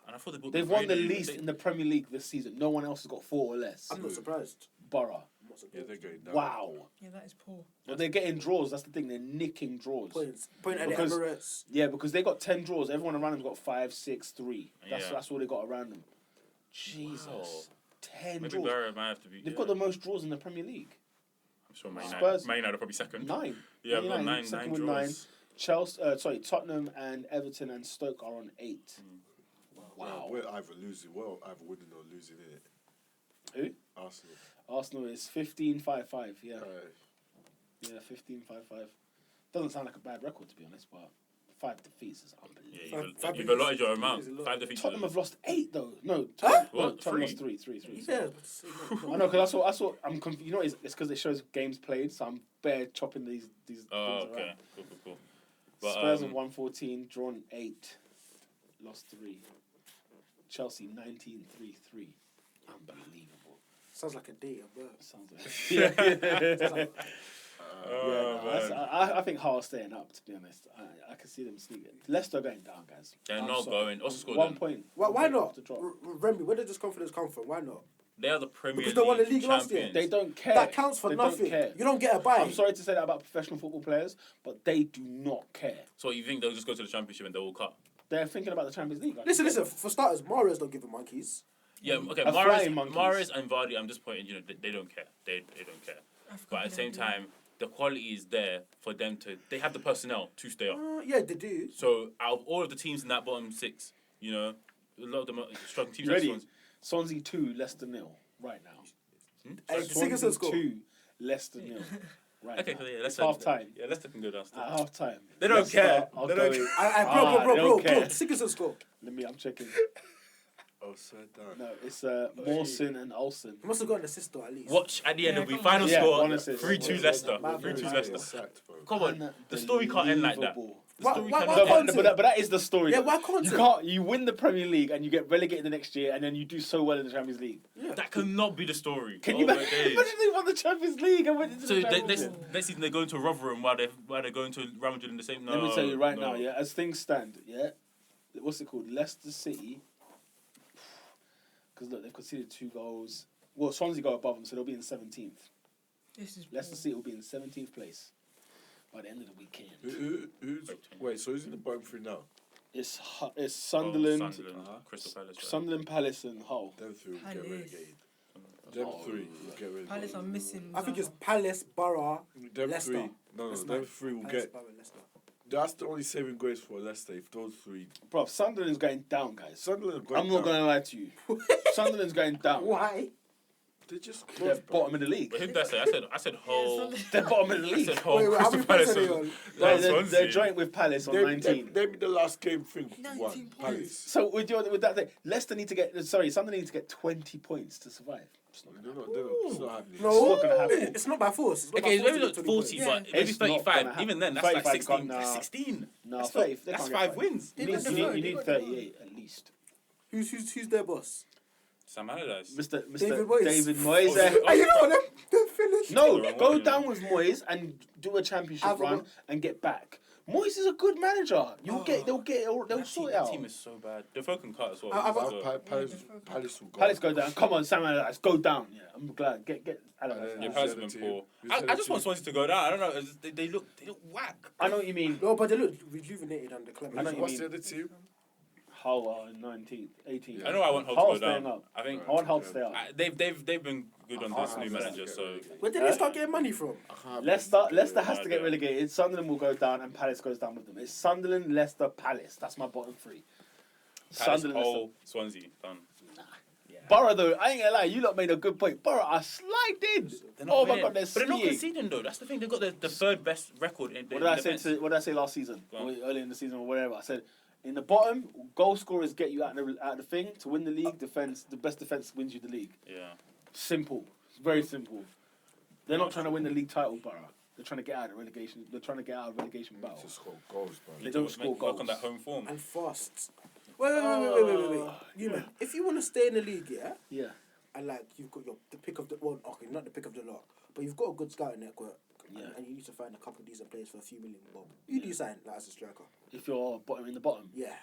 And I thought they bought They've won the Brady. least in the Premier League this season. No one else has got 4 or less. I'm not surprised. Borough. I'm not Yeah, surprised. they're going down. Wow. Yeah, that is poor. But they're getting draws. That's the thing. They're nicking draws. Point at the Because- Emirates. Yeah, because they got 10 draws. Everyone around them's got 5, 6, 3. Yeah. That's all they got around them. Jesus. Wow. 10 Maybe draws. Borough might have to be. They've yeah. got the most draws in the Premier League. I'm sure Man Spurs- United are probably second. 9. Yeah, Man I've got United, 9 second with draws. 9. Tottenham and Everton and Stoke are on 8. Wow. We're either losing, either winning or losing, innit? Who? Arsenal. Arsenal is 15-5-5. Yeah. Aye. Yeah, 15-5-5. Doesn't sound like a bad record, to be honest, but 5 defeats is Yeah, unbelievable. you've allotted your amount. It's a lot. 5 defeats. Tottenham have lost 8 though. No, Huh? What? Tottenham lost 3? 3. Yeah. I know, because I saw. I'm confused. You know, it's because it shows games played, so I'm bare chopping these Oh, things okay. around. Cool. But, Spurs have won 14, drawn 8, lost 3. Chelsea 19-3-3. Unbelievable. Sounds like a date of birth. Sounds like Sounds like- I think Hull are staying up. To be honest, I can see them sneaking. Leicester going down, guys. They're I'm not sorry. going. What's the score 1 then? point. Why 1 point not? to drop. Remy, where did this confidence come from? Why not? They are the Premier Because they won the League league last year. champions. They don't care. That counts for They nothing. Don't care. You don't get a buy. I'm sorry to say that about professional football players, but they do not care. So you think they'll just go to the championship and they will cut? They're thinking about the Champions League. Listen. For starters, Mahrez don't give a monkeys. Yeah, okay. A flying monkeys. Mahrez and Vardy, I'm just pointing. You know, they don't care. They don't care. But at the same time, the quality is there for them to. They have the personnel to stay up. Yeah, they do. So out of all of the teams in that bottom six, you know, a lot of them are struggling teams. You ready? Like Swansea 2, Leicester 0 right now. Hey, Swansea Sigurdsson score. 2, Leicester 0 right Okay, now. so yeah, It's Leicester. half time. Yeah, Leicester can go downstairs. At half time. They don't care. I'll They go don't in. Bro, they don't care. Sigurdsson score. I'm checking. Oh, swear down. No, it's Mawson and Olsen. He must have got an assist though, at least. Watch at the end Yeah, of the come on. final Yeah, score. one assist. 3-2 Leicester. Man, 3-2 man, Leicester. Sacked, bro. Come on, the story can't end like that. Unbelievable. The Why- story why- can't why end No, like can't but that is the story. Yeah, though. why can't you it? can't? You win the Premier League and you get relegated the next year, and then you do so well in the Champions League. Yeah. That cannot be the story. Can you Oh my imagine? days. Imagine they won the Champions League and went into So the they, Champions next, League. next season they're going to Rotherham while they're going to Real Madrid in the same. No, Let me tell you right no. now, yeah, as things stand, yeah, what's it called? Leicester City. Because look, they've conceded 2 goals. Well, Swansea go above them, so they'll be in 17th. This is Leicester City will be in 17th place by the end of the weekend. Wait, so who's in the bottom 3 now? It's Oh, Sunderland, Crystal Palace. Right? Sunderland, Palace, and Hull. Them 3 will get Palace. relegated. Them 3 will get relegated. Palace are missing. I think it's Palace, Borough, Them Leicester. 3. No, That's them nice. 3 will Palace, get. Borough, Leicester. That's the only saving grace for Leicester. If those 3, Bro, Sunderland's going down, guys. Sunderland. I'm not going to lie to you. Sunderland's going down. Why? They're just They're close, bro. bottom of the league. But who did I say? I said whole. They're bottom of the I league. said whole. Wait, how Crystal many points are Palace. they on? They're Swansea. joint with Palace on They 19. be the last game thing. 19 What? points. Palace. So with that thing, Leicester need to get Sunderland need to get 20 points to survive. It's not They're gonna not. It's not happening. No, It's not gonna happen. It's not by force. It's not Okay, by maybe force not to get 40, 20 Yeah. but maybe It's not 35. gonna happen. Even then, that's like 35 16. can't- That's nah. 16. No, That's 30, not- they that's can't get 5 five. wins. You They need, got the you need, third, you they need got the 38 at least. Who's their boss? Sam Allardyce. Mr. David Moyes. David Moyes. Oh, Hey, you know they're finished. No, the wrong go one, down with Moyes and do a championship Have a run look. and get back. Moyes is a good manager. They'll That sort it that out. team is so bad. The can cut as well. I've- So- Palace will go. Palace go down. Come on, Sam Allardyce, go down. Yeah, I'm glad. Get Allardyce. Yeah, Who's Palace the have been other poor. team? Who's I the other just want team? Swansea to go down. I don't know. They look whack. I know what you mean. No, but they look rejuvenated under Clement. I know what you What's mean. the other team? Hull are in 19th, 18th. I know I want Hull Hull's to go staying down. up. I think I want Hull to stay up. they've been good under this new manager. So Where did they start getting money from? Leicester has to get idea. relegated. Sunderland will go down, and Palace goes down with them. It's Sunderland, Leicester, Palace. That's my bottom 3. Palace, Sunderland, Hull, Swansea done. Borough though, I ain't gonna lie. You lot made a good point. Borough are sliding. They're not Oh my winning. god, they're But they're not skiing. conceding though. That's the thing. They've got the third best record in What did I say? defense. What did I say last season? Go on. Early in the season or whatever. I said in the bottom, goal scorers get you out of the thing to win the league. Defense, the best defense wins you the league. Yeah. Simple. It's very simple. They're not trying to win the league title, Borough. They're trying to get out of relegation. They're trying to get out of relegation battle. To score goals, bro. They don't score Work on goals. that home form. And fast. Wait. You know, if you want to stay in the league, yeah, Yeah. and like you've got the pick of the okay, not the pick of the lot, but you've got a good scouting network, Yeah. and you need to find a couple of decent players for a few million bob. You do sign like as a striker. If you're bottom in the bottom. Yeah.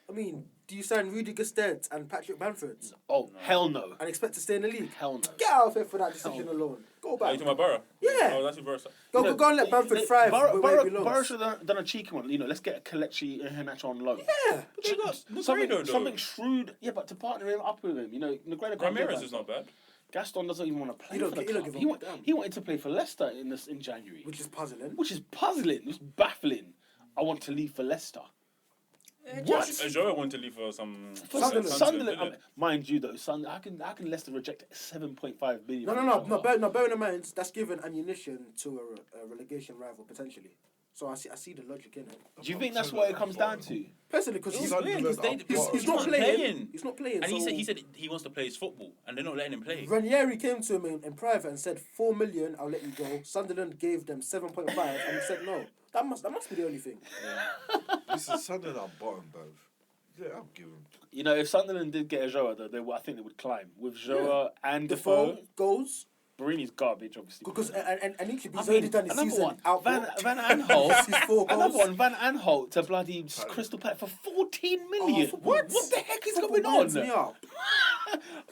I mean, do you sign Rudiger Stedt and Patrick Bamford Oh, hell no. and expect to stay in the league? Hell no. Get out of here for that decision alone. Go Are you back. talking about Borough? Yeah. Oh, that's your Borough. Go and let Bamford thrive where he belongs. Borough should have done a cheeky one. You know, let's get a Kelechi Iheanacho on loan. Yeah. But they got Something, Negredo, though. something shrewd. Yeah, but to partner him up with him, you know, Negredo can't do Ramirez that. is not bad. Gaston doesn't even want to play He don't for the gi- he don't club. give He, a wa- damn. he wanted to play for Leicester in January, Which is puzzling. which is puzzling. It's baffling. I want to leave for Leicester. What? Joe wanted to leave for some For Sunderland. Sunderland, didn't it? mind you though, how can Leicester reject 7.5 million? No. Bearing in mind, that's given ammunition to a relegation rival potentially. So I see the logic in it. Do you think that's what it comes down to? Personally, because It's he's weird, 'cause he's not playing. He's not playing. And so he said he wants to play his football, and they're not letting him play. Ranieri came to him in private and said 4 million, I'll let you go. Sunderland gave them 7.5, and he said no. That must be the only thing. This is Sunderland are bottom, bro. Yeah, I'll give him. You know, if Sunderland did get a Joa, though, I think they would climb with Joa and Defoe Defoe. goes Barini's garbage, obviously. because and he's I already mean, done his another season one, out. Van Aanholt. His 4 goals. Another one, Van Aanholt to bloody Crystal Palace for 14 million. football- What the heck is football going on? winds me up.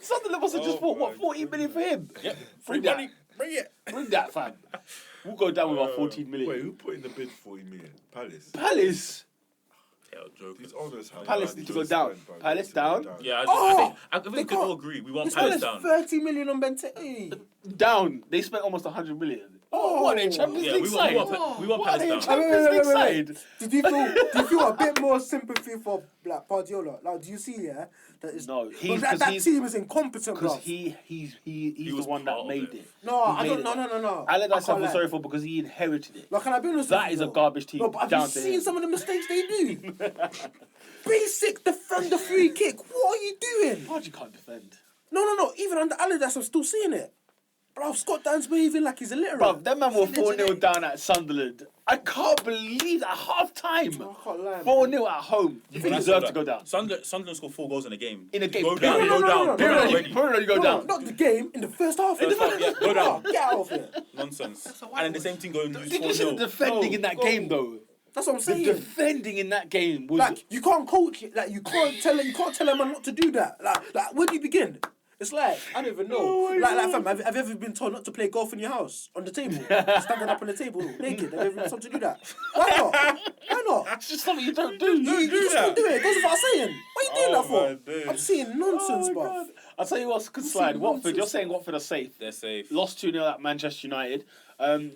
Sunderland must have just bought, what, my 14 million for him? Yep. Bring that. Bring it. Bring that, fam. We'll go down with our 14 million. Wait, who put in the bid 40 million? Palace. Palace. Yeah, joke. These owners have Palace money need to go to down. spend, bro. Palace Need to go down. Yeah, Oh, I think they we can all agree. We want This Palace man down. is 30 million on Bente. Down. They spent almost 100 million. Oh. What a Champions Yeah, League we side. want What Palace a down. Champions League side. Do you feel a bit more sympathy for like Guardiola? Like, do you see that it's No, but that team is incompetent, Because bro. he's the was one part that of made it. it. No, He I made don't. it. No. Allardyce I I feel can't sorry lie. for because he inherited it. Like, can I be honest That with you, is a though? garbage team. No, but have down you to seen him. some of the mistakes they do? Basic defend the free kick. What are you doing? Hard you can't defend. No. Even under Allardyce, I'm still seeing it. Bro, Scott Dan's behaving like he's illiterate. Bro, that man were He's 4-0 illiterate. down at Sunderland. I can't believe that half time. I can't lie, man. 4-0 at home. You deserve to go down. Sunderland scored 4 goals in a game. In a game. Go down. period. Go down. no, Go down no, already. You go No, down. not the game, in the first half. First half, yeah, go down. Oh, get out of here. Nonsense. That's a And then the whitewash. same team going lose Did you see the 4-0. defending in that game though? That's what I'm The saying. defending in that game was Like, you can't coach it. Like, you can't tell a man not to do that. Like, where do you begin? It's like, I don't even know. Fam, have you ever been told not to play golf in your house? On the table? Standing up on the table, naked? Have you ever been told to do that? Why not? Why not? it's just something you don't do. You just don't do it. It goes without saying. What are you doing that my for? days. I'm seeing nonsense, bruv. I'll tell you what's good slide. Watford, nonsense. you're saying Watford are safe. They're safe. Lost 2-0 at Manchester United.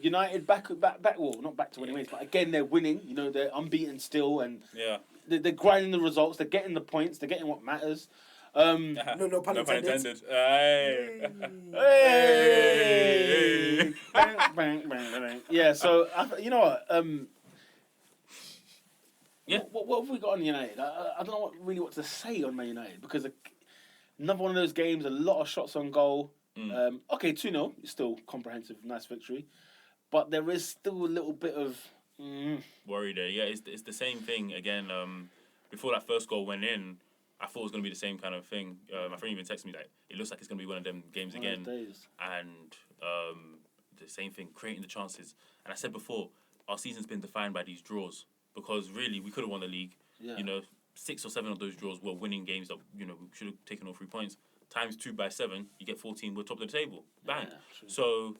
United back, well, not back to winning ways, but again, they're winning. You know, they're unbeaten still, and Yeah. they're grinding the results. They're getting the points. They're getting what matters. No pun intended. Hey. Hey! Bang, bang, bang, bang. Yeah, so, you know what? Yeah. What have we got on United? I don't know what to say on Man United because another one of those games, a lot of shots on goal. Okay, 2-0, still comprehensive, nice victory. But there is still a little bit of... Worry there. Yeah, it's the same thing again. Before that first goal went in, I thought it was going to be the same kind of thing. My friend even texted me that it looks like it's going to be one of them games One of again. those days. And the same thing, creating the chances. And I said before, our season's been defined by these draws because really we could have won the league. Yeah. You know, 6 or 7 of those draws were winning games that we should have taken all 3 points. Times 2 by 7, you get 14. We're top of the table. Bang. Yeah, true. So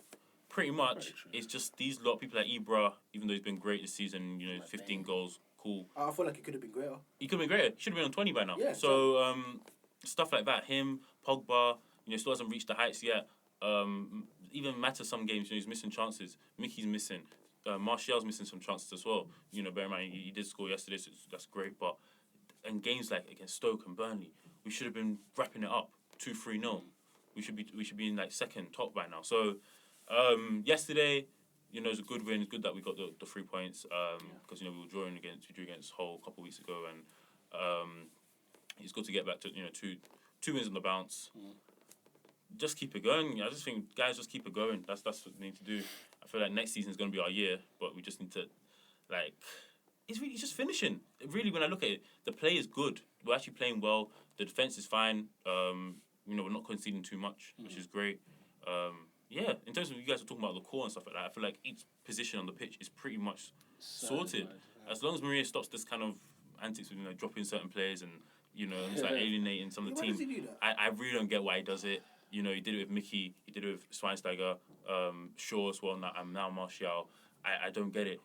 pretty much, Very true. it's just these lot people like Ibra. Even though he's been great this season, 15 goals, cool. I feel like it could have been greater. He could have been greater. Should have been on 20 by now. Yeah, So stuff like that. Him, Pogba, still hasn't reached the heights yet. Even Mata some games, he's missing chances. Mickey's missing. Martial's missing some chances as well. Bear in mind he did score yesterday, so that's great. But in games like against Stoke and Burnley, we should have been wrapping it up 2-3-0. We should be in like second top by now. So yesterday, it's a good win. It's good that we got the 3 points because we drew against Hull a couple of weeks ago, and it's good to get back to two wins on the bounce. Just keep it going. I just think guys just keep it going. That's what we need to do. I feel like next season is going to be our year, but we just need to it's just finishing. Really, when I look at it, the play is good. We're actually playing well. The defense is fine. We're not conceding too much, which is great. Yeah, in terms of you guys are talking about the core and stuff like that, I feel like each position on the pitch is pretty much sorted. As long as Maria stops this kind of antics with dropping certain players and start alienating some of the Why team. does he do that? I really don't get why he does it. He did it with Mickey. He did it with Schweinsteiger, Shaw as well, and now Martial. I don't get it.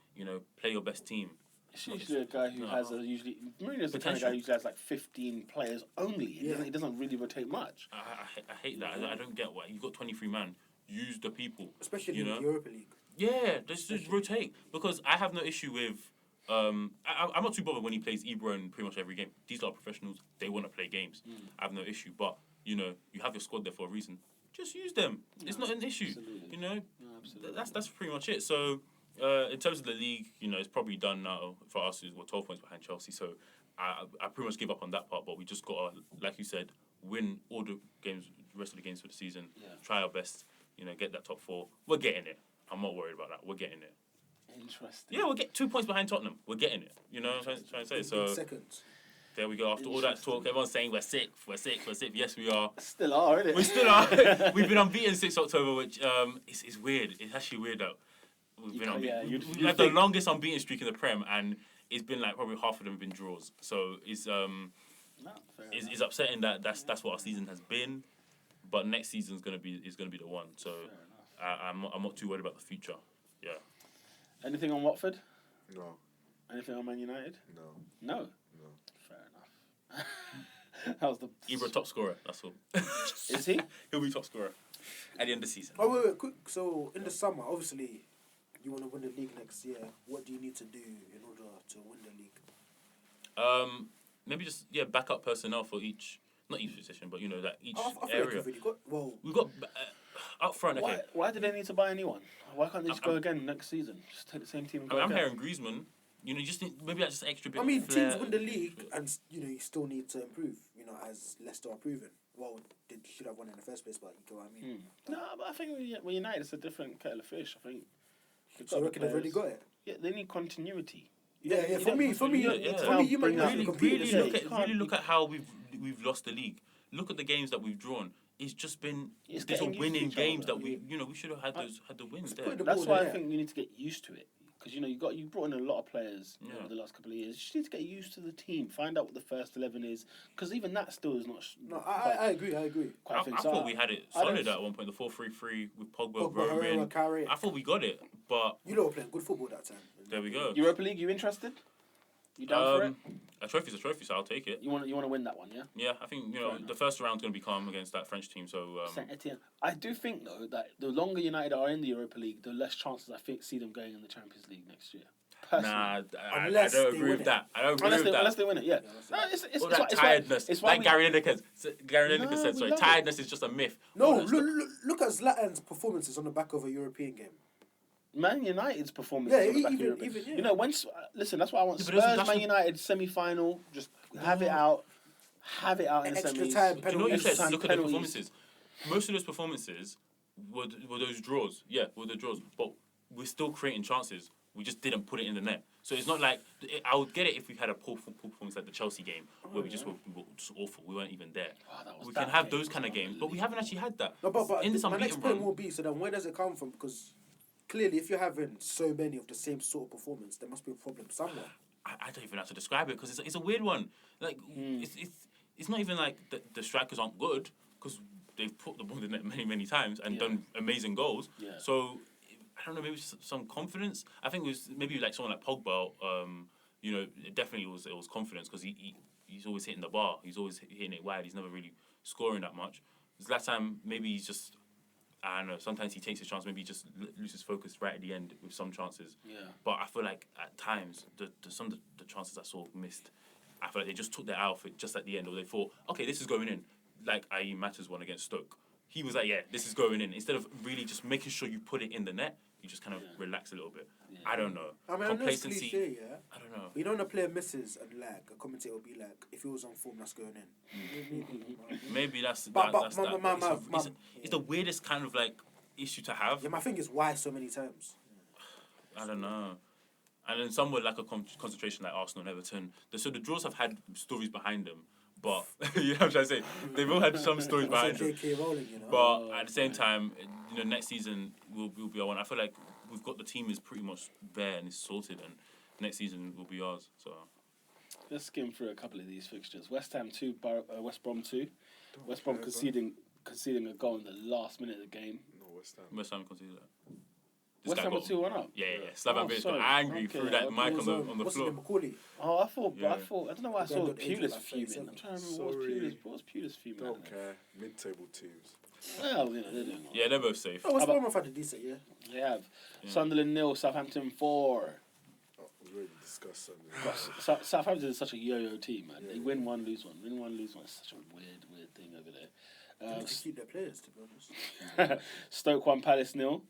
Play your best team. It's usually a guy who has Mourinho's the kind of guy who has like 15 players only. He doesn't really rotate much. I hate that. I don't get why. You've got 23 man. Use the people. Especially in the Europa League. Yeah, just rotate. Because I have no issue with... I'm not too bothered when he plays Ibra in pretty much every game. These are professionals. They want to play games. I have no issue. But, you have your squad there for a reason. Just use them. It's not an issue. Absolutely. No, absolutely. That's pretty much it. So... in terms of the league, it's probably done now for us. We're 12 points behind Chelsea, so I pretty much give up on that part. But we just got to, like you said, win all the games, the rest of the games for the season. Yeah. Try our best, get that top 4. We're getting it. I'm not worried about that. We're getting it. Interesting. Yeah, we'll get 2 points behind Tottenham. We're getting it. You know what I'm trying to say? So In seconds. There we go. After all that talk, everyone's saying we're sick. Yes, we are. Still are, innit? We still are. We've been unbeaten since October, which is weird. It's actually weird that we've been unbeaten. Yeah, We've had the longest unbeaten streak in the Prem, and it's been like probably half of them have been draws. So it's upsetting that that's what our season has been. But next season's gonna be the one. So I'm not too worried about the future. Yeah. Anything on Watford? No. Anything on Man United? No. No. No. Fair enough. That was the. Ibra top scorer. That's all. Is he? He'll be top scorer at the end of the season. Oh wait, quick. So in the summer, obviously, you want to win the league next year. What do you need to do in order to win the league? Maybe just back up personnel for not each position, but that each I feel area. like you've really got. Well, We've got up front. Okay. Why do they need to buy anyone? Why can't they just go again next season? Just take the same team and go I'm again. hearing Griezmann. You just need maybe that's just extra bit. I mean, of flair. teams win the league, and you still need to improve. As Leicester are proven. Well, they should have won in the first place, but you get what I mean. No, but I think with United, it's a different kettle of fish. I think. So I reckon they've already got it. Yeah, they need continuity. Yeah. For me, you might have to compete. Really look at how we've lost the league. Look at the games that we've drawn. It's just been these are winning games that we should have had the wins there. That's why I think you need to get used to it. Because you brought in a lot of players over the last couple of years. You just need to get used to the team, find out what the first 11 is. Because even that still is not. No, I agree. I thought we had it solid at one point. The 4-3-3 with Pogba, Roman. Carey. I thought we got it, but you lot were playing good football that time. there we go. Europa League, you interested? You down for it? A trophy's a trophy, so I'll take it. You want to win that one, yeah? Yeah, I think the first round's going to be calm against that French team. So Saint Etienne. I do think though that the longer United are in the Europa League, the less chances I think see them going in the Champions League next year. Personally. nah, I Unless don't they agree win with it. that. I don't agree with that. Unless they win it, yeah. No, it's All that why- tiredness, it's why like we- Gary Lineker No, said. we Sorry, love it. tiredness is just a myth. No, All that stuff. look at Zlatan's performances on the back of a European game. Man United's performance. Yeah, on the back of even Europe. yeah. You know, listen, that's why I want Yeah, but Spurs that's Man what- United semi-final. Just have it out in the Extra semis. time, Do you know what you Extra said? time Look at the penalties. performances. Most of those performances were those draws. Yeah, were the draws. But we're still creating chances. We just didn't put it in the net. So it's not like I would get it if we had a poor performance like the Chelsea game where we just were just awful. We weren't even there. Wow, that was We that can have game those kind of games, but we haven't actually had that. No, but in this my next unbeaten point run, will be, so then where does it come from? Because clearly if you're having so many of the same sort of performance, there must be a problem somewhere. I don't even have to describe it because it's a weird one. Like it's not even like the strikers aren't good because they've put the ball in the net many times and done amazing goals. Yeah. So I don't know, maybe some confidence. I think it was maybe like someone like Pogba. Definitely it was confidence because he's always hitting the bar. He's always hitting it wide. He's never really scoring that much. This last time maybe he's just. I don't know. Sometimes he takes his chance. Maybe he just loses focus right at the end with some chances. Yeah. But I feel like at times some of the chances I saw missed. I feel like they just took their outfit just at the end, or they thought, okay, this is going in. Like i.e. Matters one against Stoke. He was like, yeah, this is going in. Instead of really just making sure you put it in the net, you just kind of relax a little bit. Yeah. I don't know. I mean, Complacency. cliche, yeah. I don't know. But you know when a player misses and like a commentator will be like, if he was on form, that's going in. Maybe that's But that's my- it's the weirdest kind of like issue to have. Yeah, my thing is why so many times. I don't know. And then some were like a concentration like Arsenal and Everton. So the draws have had stories behind them. But, you know what I'm trying to say? They've all had some stories behind them. J.K. Rowling, you know. But at the same time, next season will be our one. I feel like we've got the team is pretty much there and it's sorted. And next season will be ours. So Let's skim through a couple of these fixtures. West Ham 2, West Brom 2. West Brom conceding a goal in the last minute of the game. No, West Ham. West Ham consider that. West Ham were 2-1 up. Yeah. Slavan Bilic got sorry. angry Okay, threw that okay. mic on the What's floor. his name, Macaulay? Oh, I thought, Yeah. I don't know why I saw Got injured Pulis like fuming. 37. I'm trying to remember Sorry. what was Pulis fuming. Don't care. Mid-table teams. Well, they're doing all Yeah, they're both safe. Oh, West How about- Brom have had a decent year. They have. Sunderland 0, Southampton 4. Oh, we already discussed something. Southampton is such a yo-yo team, man. They Yeah. win one, lose one. Win one, lose one. It's such a weird thing over there. They need to keep their players, to be honest. Stoke 1, Palace 0.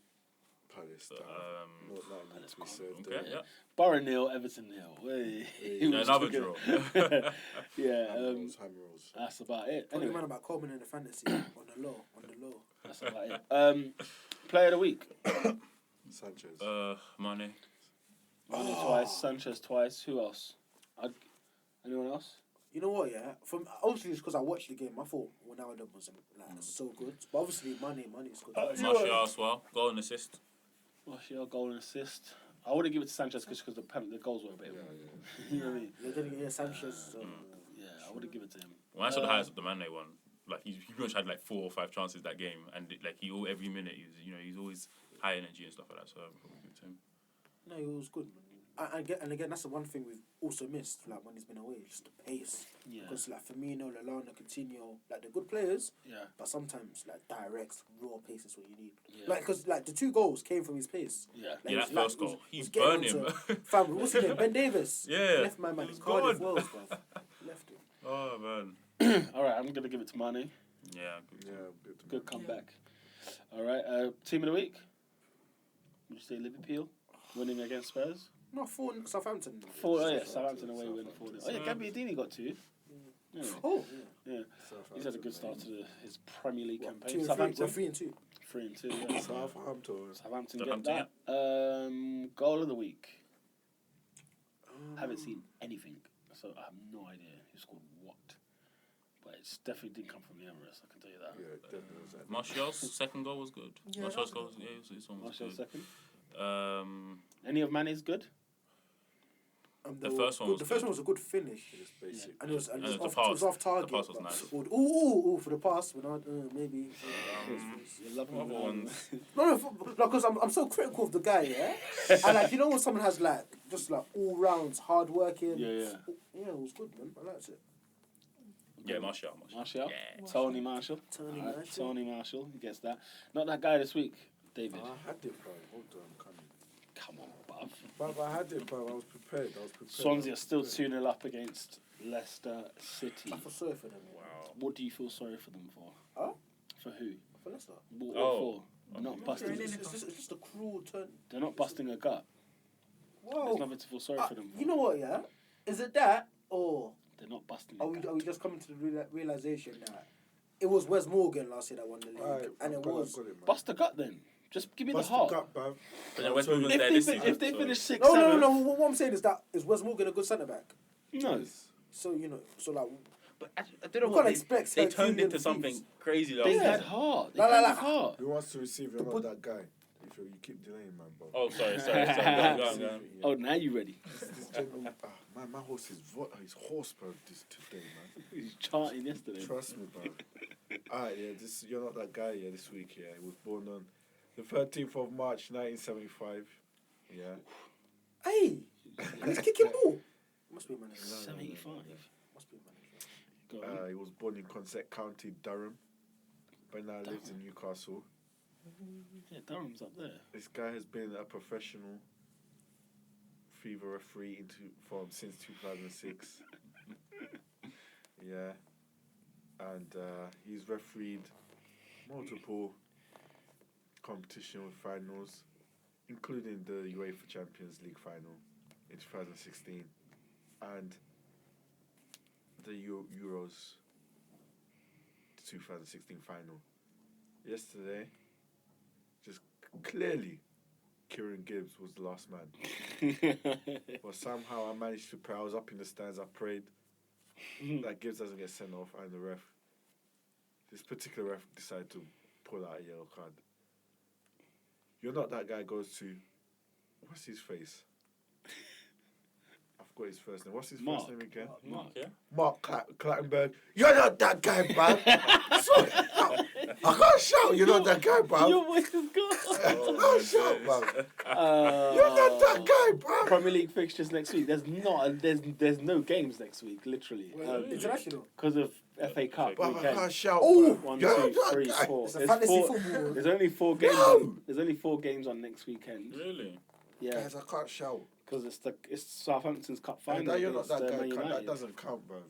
Palace. Um, Not that need to be said. Okay, yeah. Borough 0, Everton 0. Hey. It was Another tricky. draw. Yeah, Ham rolls. that's about it. Talking Anyway, man about Coleman in the fantasy on the low. that's about it. Player of the week. Sanchez. Mane. Mane twice, Sanchez twice. Who else? Anyone else? You know what? Yeah, from obviously it's because I watched the game. I thought Ronaldo was like so good, but obviously money is good. Martial as well, goal and assist. Martial, goal and assist. I wouldn't give it to Sanchez because the goals were a bit. You know what I mean? You're gonna get Sanchez. Yeah, I wouldn't give it to him. When I saw the highlights of the Mane one, like he pretty much had like 4 or 5 chances that game, and like every minute he's always high energy and stuff like that. So I'll probably give it to him. No, it was good. And again, that's the one thing we've also missed, like when he's been away, just the pace. Yeah. Because like Firmino, Lallana, Coutinho, like they're good players, Yeah. but sometimes like direct, raw pace is what you need. Yeah. Like because like the 2 goals came from his pace. Yeah. Like, Yeah, he was, that first he was- goal, he was he's getting burning. onto- Fam, what's his name? Ben Davis. Yeah, Left my man. he was Cardiff gone. Wolves, bruv. Left him. Oh man. All right, I'm gonna give it to Mane. Yeah. Yeah, Good comeback. All right, team of the week. Would you say Liverpool winning against Spurs? No, 4 Southampton. Southampton away win 4. Oh yeah, Gabbiadini got 2. Yeah. Oh, Yeah. He's had a good start to his Premier League yeah. campaign. 2 and 3. Southampton We're 3 and 2. 3 and 2. Yeah. Southampton. Southampton get Southampton, that. Goal of the week. Haven't seen anything, so I have no idea who scored what. But it's definitely didn't come from the Emirates. I can tell you that. Yeah, definitely was that. Martial's second goal was good. Yeah, Martial's that goal, was a good his one was Martial's good. second. Any of Mane's good? The first one was The first good. one was a good finish. It's basic. And it was, And it was the off, pass. it was off target. The pass was but- nice. Ooh, for the pass. Maybe. You love Other ones. No, because I'm so critical of the guy, yeah? And like, you know when someone has like, just like all rounds, hard working. Yeah. Yeah, it was good, man. I liked it. Yeah, Martial. Martial? Yeah. Tony Marshall. Tony Alright, Marshall. Tony Marshall. He gets that. Not that guy this week, David. I had it, bro. Hold on, I'm coming. Come on, bruv. But I had it, bro. I was prepared. Swansea are still 2-0 up against Leicester City. I feel sorry for them. Wow. What do you feel sorry for them for? Huh? For who? For Leicester. What Oh. for? Not busting. Really? It's just a cruel turn. They're not busting a gut. There's Whoa. nothing to feel sorry for them for. You know what, yeah? Is it that, or They're not busting are a we gut. just coming to the realization that it was Wes Morgan last year that won the league, Alright, and it was. Bust the gut then. Just give me Bust the heart. gut, bruv. But then West Brom was there this season. If they so- finish 6-7. No. What I'm saying is that is Wes Morgan a good centre back? No. So so like But I don't know We what can't expect they Herculean turned into feats. something crazy. Like, They Yeah. had heart. They La, la, had la. heart. Who wants to receive? You're not that guy. If you keep delaying, man, bro. Oh, sorry. Go on. Oh, now you ready? This gentleman, man, my horse is his horse, bro. This today, man. He's charting yesterday. Trust me, bro. Alright, yeah, you're not that guy. Yeah, this week, yeah, he was born on the 13th of March, 1975. Yeah. hey, he's kicking ball. Must be a manager. 75. Must be a manager. Go on. He was born in Consett County, Durham, but now lives in Newcastle. Yeah, Durham's up there. This guy has been a professional fever referee since 2006. Yeah, and he's refereed multiple competition finals, including the UEFA Champions League final in 2016 and the Euros 2016 final. Yesterday, just clearly, Kieran Gibbs was the last man. But somehow I managed to pray. I was up in the stands, I prayed that Gibbs doesn't get sent off, and this particular ref decided to pull out a yellow card. You're not that guy goes to, what's his face? I forgot his first name. What's his Mark. first name again? Mark, yeah. Mark Clattenburg. You're not that guy, bruv. Sorry, I can't shout. You're not that guy, bruv. Your voice is gone. I can't shout, bruv. You're not that guy, bruv. Premier League fixtures next week. There's no games next week, literally. International. Because of FA Cup Bruv, I weekend. can't shout. Oh, bruv. 1, You're 2, not that 3, guy. 4. It's a There's fantasy four- football. There's only 4 games. No. There's only 4 games on next weekend. Really? Yeah, Guys, I can't shout. because it's Southampton's Cup And final. you're not against, that guy. Man That United doesn't count, bruv.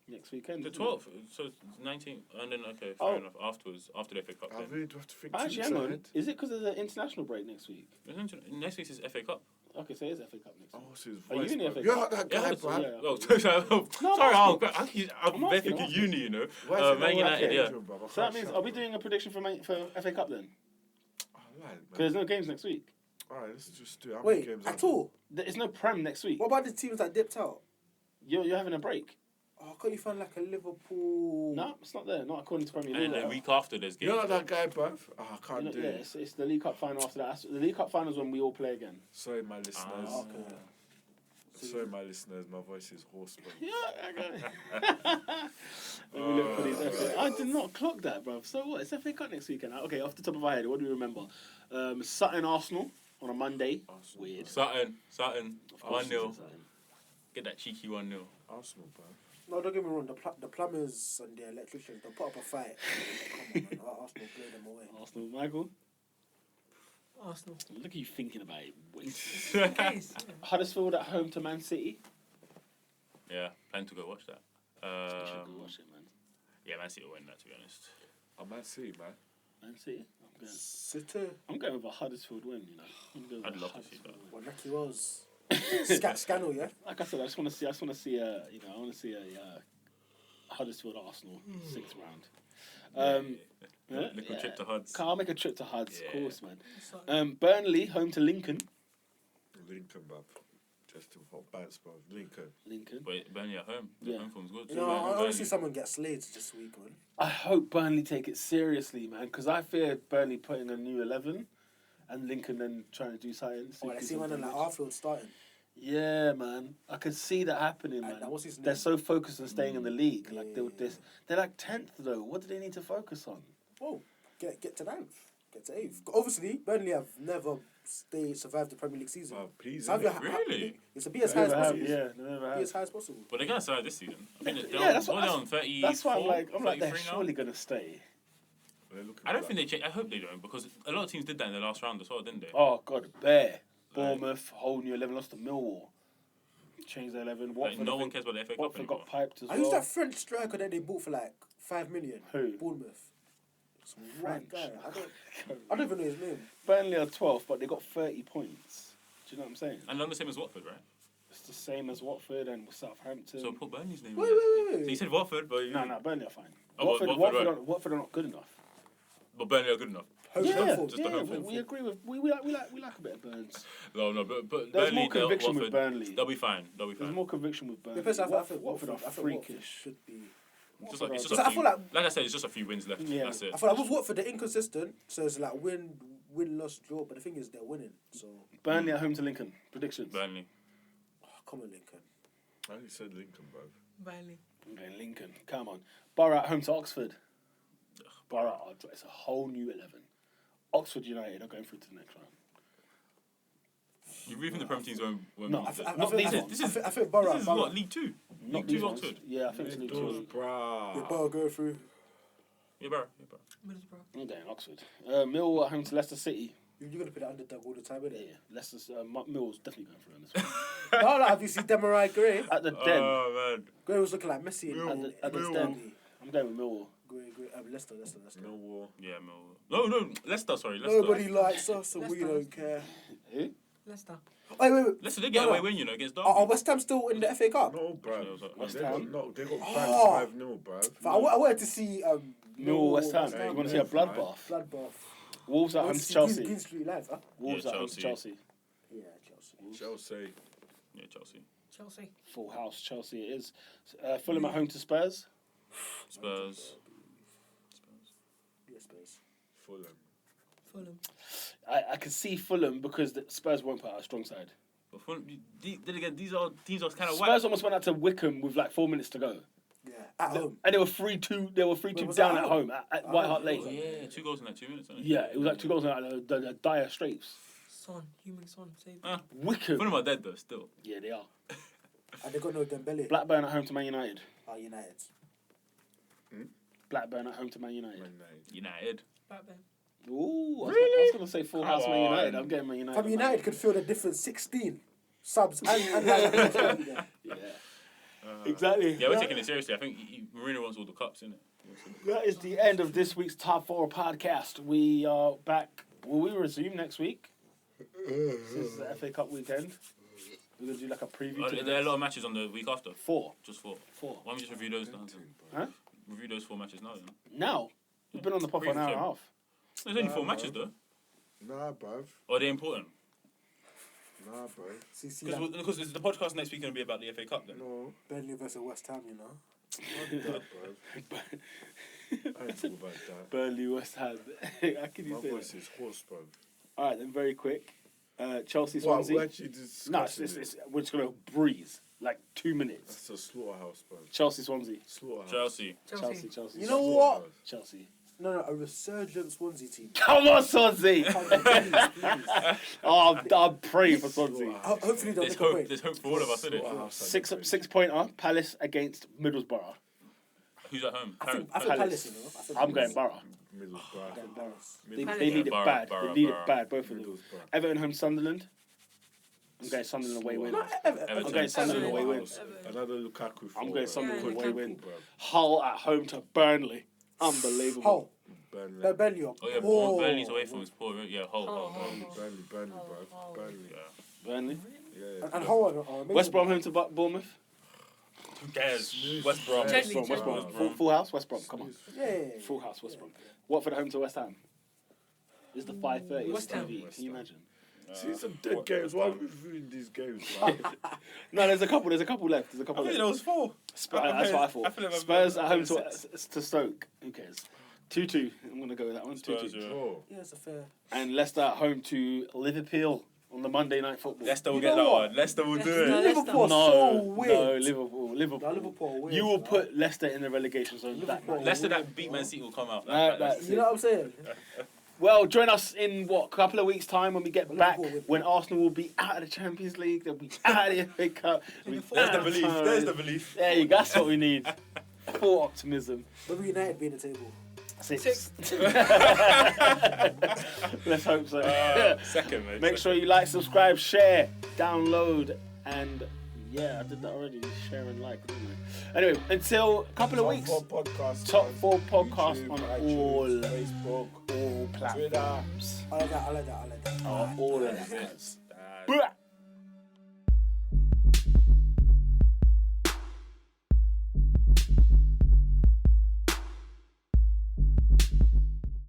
next weekend. The isn't it? 12th, so it's 19th, and then, okay, fair Oh. enough, afterwards, after the FA Cup I then. really do have to think. Actually, two hang on. ahead. Is it because there's an international break next week? Next week is FA Cup. Okay, so it is FA Cup next Oh, week. so his Are you voice, in the bruv. FA You're Cup? not that Yeah, guy, that's- bruv. yeah. Oh, No, sorry, I'm I'm asking, very thinking uni, you know. Why is it not Man United, working, yeah. bruv? I So that can't means, shout, are we bruv. doing a prediction for FA Cup then? Oh, right, Because man. there's no games next week. Alright, let's just do it. How many Wait, games at are all? There's no Prem next week. What about the teams that dipped out? You're having a break. Oh, can't you find like a Liverpool? No, it's not there. Not according to Premier And League. then the week after, there's games. You're not that guy, bruv. Oh, I can't You know, do yeah, it. it's the League Cup final after that. The League Cup final is when we all play again. Sorry, my listeners. Okay. Sorry, my listeners. My voice is hoarse, bro. Yeah, okay. Let me look for these FA. I did not clock that, bruv. So what? It's FA Cup next weekend. Okay, off the top of my head, what do you remember? Sutton Arsenal on a Monday. Arsenal. Weird. Sutton, Of course 1-0. it's Sutton. Get that cheeky 1-0. Arsenal, bruv. No, don't get me wrong. The plumbers and the electricians, they'll put up a fight. Come on, man. Arsenal play them away. Arsenal, Michael. Arsenal. Look at you thinking about it. Wait. Case. Huddersfield at home to Man City. Yeah, plan to go watch that. You should go watch it, man. Yeah, Man City will win that, to be honest. I'm Man City, man. Man City. City. I'm going with a Huddersfield win. You know. I'm going with I'd a love to see Huddersfield that. win. Well, Lucky was. Scannell, yeah? Like I said, I just want to see. I want to see a Huddersfield Arsenal sixth round. Little trip to Huds. I'll make a trip to Huds, of Yeah. course, man. Sutton. Burnley home to Lincoln. Lincoln, bruv. Just to hot bats, bruv. Lincoln. But Burnley at home. The Yeah. home form's good. You know, I want to see someone get slayed this week, man. I hope Burnley take it seriously, man, because I fear Burnley putting a new 11, and Lincoln then trying to do something. Oh, I see man like Arfield starting. Yeah, man, I could see that happening, man. What's his name? They're so focused on staying in the league, Yeah, like yeah, they're like 10th though. What do they need to focus on? Whoa, get to 9th. Get to 8th. Obviously, Burnley have never survived the Premier League season. Bruv, please. So have innit? you- Really? It's a be as high as Never have, possible. yeah, they never Be have. as high as possible. But they're going to survive this season. I mean, they're Yeah, on, that's what- what are they on 30? That's why I'm like they're 33 now? surely gonna stay. They're looking I don't like- think they change. I hope they don't, because a lot of teams did that in the last round as well, didn't they? Oh God, Bear, Bournemouth, whole new 11 lost to Millwall. Changed their 11. Like, Watford, no I one think- cares about the FA Cup Watford anymore. got piped as I used well. that French striker that they bought for like 5 million. Who? Bournemouth. Some white French. guy. I don't even know his name. Burnley are 12th, but they got 30 points. Do you know what I'm saying? And they're the same as Watford, right? It's the same as Watford and Southampton. So put Burnley's name Wait, in. wait, there. wait, So you wait. said Watford, but you No, Burnley are fine. Oh, Watford, Watford, Watford, right. Watford are not good enough. but Burnley are good enough. Home form. Just the home form. we agree with we like a bit of Burns. No, but There's Burnley, more conviction Watford, with Burnley. They'll be fine. They'll be There's fine. more conviction with Burnley. Because I Watford, think Watford are Watford freakish. should be. It's just Because a I few, feel like I said, it's just a few wins left. Yeah. That's it. I feel like with Watford they're inconsistent, so it's like win, loss, draw. But the thing is, they're winning. So Burnley at home to Lincoln. Predictions. Burnley. come on, Lincoln. I only said Lincoln, bruv. Burnley. I'm going Lincoln. Come on. Borough at home to Oxford. Borough, it's a whole new 11. Oxford United are going through to the next round. You really think the Premier teams won't? No, not these ones. I think Borough. This is what, League Two? Not League these Two ones. Oxford? Yeah, I think it's League Those, 2. Yeah, bruh. Borough go through. Yeah, bro. Middlesbrough. I'm going Oxford. Millwall at home to Leicester City. You're gonna put the underdog all the time, Yeah, innit? Leicester's Millwall's definitely going through on this one. No, have you seen Demarai Gray? At the Den, Oh man. Gray was looking like Messi At the in Den. Derby. I'm going with Millwall. Gray, Leicester. Millwall. Yeah, no, Leicester. Sorry, Leicester. Nobody likes us, so we Leicester. don't care. Who? Leicester. Wait. Leicester did get No, away no. win, against Derby. Are West Ham still in the FA Cup? No, bruv. West They got, Ham. no, they got Oh. banked 5-0, bruv. But I wanted to see Millwall, West Ham. Ham. You want to see a bloodbaff? Bloodbath. Wolves at home to Chelsea. Green Street Live, huh? Wolves Yeah, at home to Chelsea. Chelsea. Yeah, Chelsea. Chelsea. Yeah, Chelsea. Chelsea. Full house, Chelsea it is. Fulham at home to Spurs. Spurs. Yeah, Spurs. Fulham. I can see Fulham because the Spurs won't put out a strong side. But then again, these are teams are kind of Spurs almost went out to Wickham with like 4 minutes to go. Yeah, at home. And they were 3-2. They were 3-2 was down that at home? home at White Hart Oh, Lane. yeah, 2 goals in like 2 minutes. Isn't it? Yeah, it was like 2 goals in the dire straits. Son. Human Son. Save Wickham. Fulham are dead though, still. Yeah, they are. And they got no Dembele. Blackburn at home to Man United. United. Blackburn at home to Man United. United. Blackburn. Ooh, I was going to say full house Come Man United. on. I'm getting Man United. From United could feel the difference. 16 subs and like, Yeah. Exactly. Yeah, we're taking it seriously. I think Mourinho wants all the cups, innit? That is the end of this week's Top 4 podcast. We are back. Will we resume next week? Since the FA Cup weekend. We're going to do like a preview. to There are a lot of matches on the week after. 4. Just 4. 4. Why don't we just review those now? Huh? Review those 4 matches now then. Now? We've been on the pod for an hour and a half. There's only 4 matches though. Nah, bruv. Or are they important? Nah, bro. See, like, Because is the podcast next week going to be about the FA Cup then? No. Burnley versus West Ham, you know. Not that, bro. I ain't talking about that. Burnley, West Ham. How can you My say voice that? is hoarse, bro. All right, then very quick. Chelsea, What, Swansea. we're actually discussing No, it's, we're just gonna breeze like 2 minutes. That's a slaughterhouse, bro. Chelsea, Swansea. Slaughterhouse. Chelsea. Chelsea. You know what? Chelsea. No, a resurgent Swansea team. Come on, Swansea! Come on, please. Oh, I'm praying for Swansea. Hopefully they'll There's make a hope. break. There's hope for all of us, isn't it? Slaughterhouse. 6 pointer. Palace against Middlesbrough. Who's at home? I think Palace. Palace, you know. I think I'm going Palace. Borough. Middlesbrough. Going Palace. They Palace. need it Borough, bad. Borough, They need Borough. it bad. Both of them. Middlesbrough. Everton home Sunderland. I'm going Sunderland away win. No, Everton. I'm going Sunderland away win. Another Lukaku. I'm going Sunderland Yeah, away win. Bro. Hull at home to Burnley. Unbelievable. Hull. Burnley. Burnley up. Oh yeah, Oh. Burnley's away from his poor. Yeah, Hull. Burnley, bro. Burnley. Yeah. Burnley. Yeah. And Hull are amazing. West Brom home to Bournemouth. Who cares? West Brom. Gently, West Brom. gently. West Brom. Full house. West Brom. Come on. Yeah. Full house. West Brom. Watford home to West Ham. This is the 5:30 West Ham. TV. Can you imagine? See some dead games. Why are we reviewing these games? Like, No, there's a couple. There's a couple left. There's a couple I think left. there was 4. That's what I thought. I feel like Spurs I'm- at home to Stoke. Who cares? 2-2. I'm gonna go with that one. Spurs, 2-2. yeah. oh, Yeah, it's a fair. And Leicester at home to Liverpool on the Monday Night Football. Leicester will You get know that what? one. Leicester will do Leicester- it. Liverpool are no, so weird. no, Liverpool. No, Liverpool. are weird. You will man. put Leicester in the relegation zone. Liverpool. That Leicester that beat Man City will come out. That's You know what I'm saying? Well, join us in a couple of weeks' time when we get back. Liverpool When Arsenal will be out of the Champions League, they'll be out of the FA Cup. There's the belief. There's the belief. There you go. That's what we need. Full optimism. Maybe United be in the table. 6. Let's hope so. Second, mate. Make sure you like, subscribe, share, download, and yeah, I did that already. Share and like, didn't I? Anyway, until a couple of weeks. Top 4 podcasts. Top on 4 podcasts YouTube, on iTunes, all Facebook, platforms. Twitter. I like that. Oh, all of that. That's it. Blah.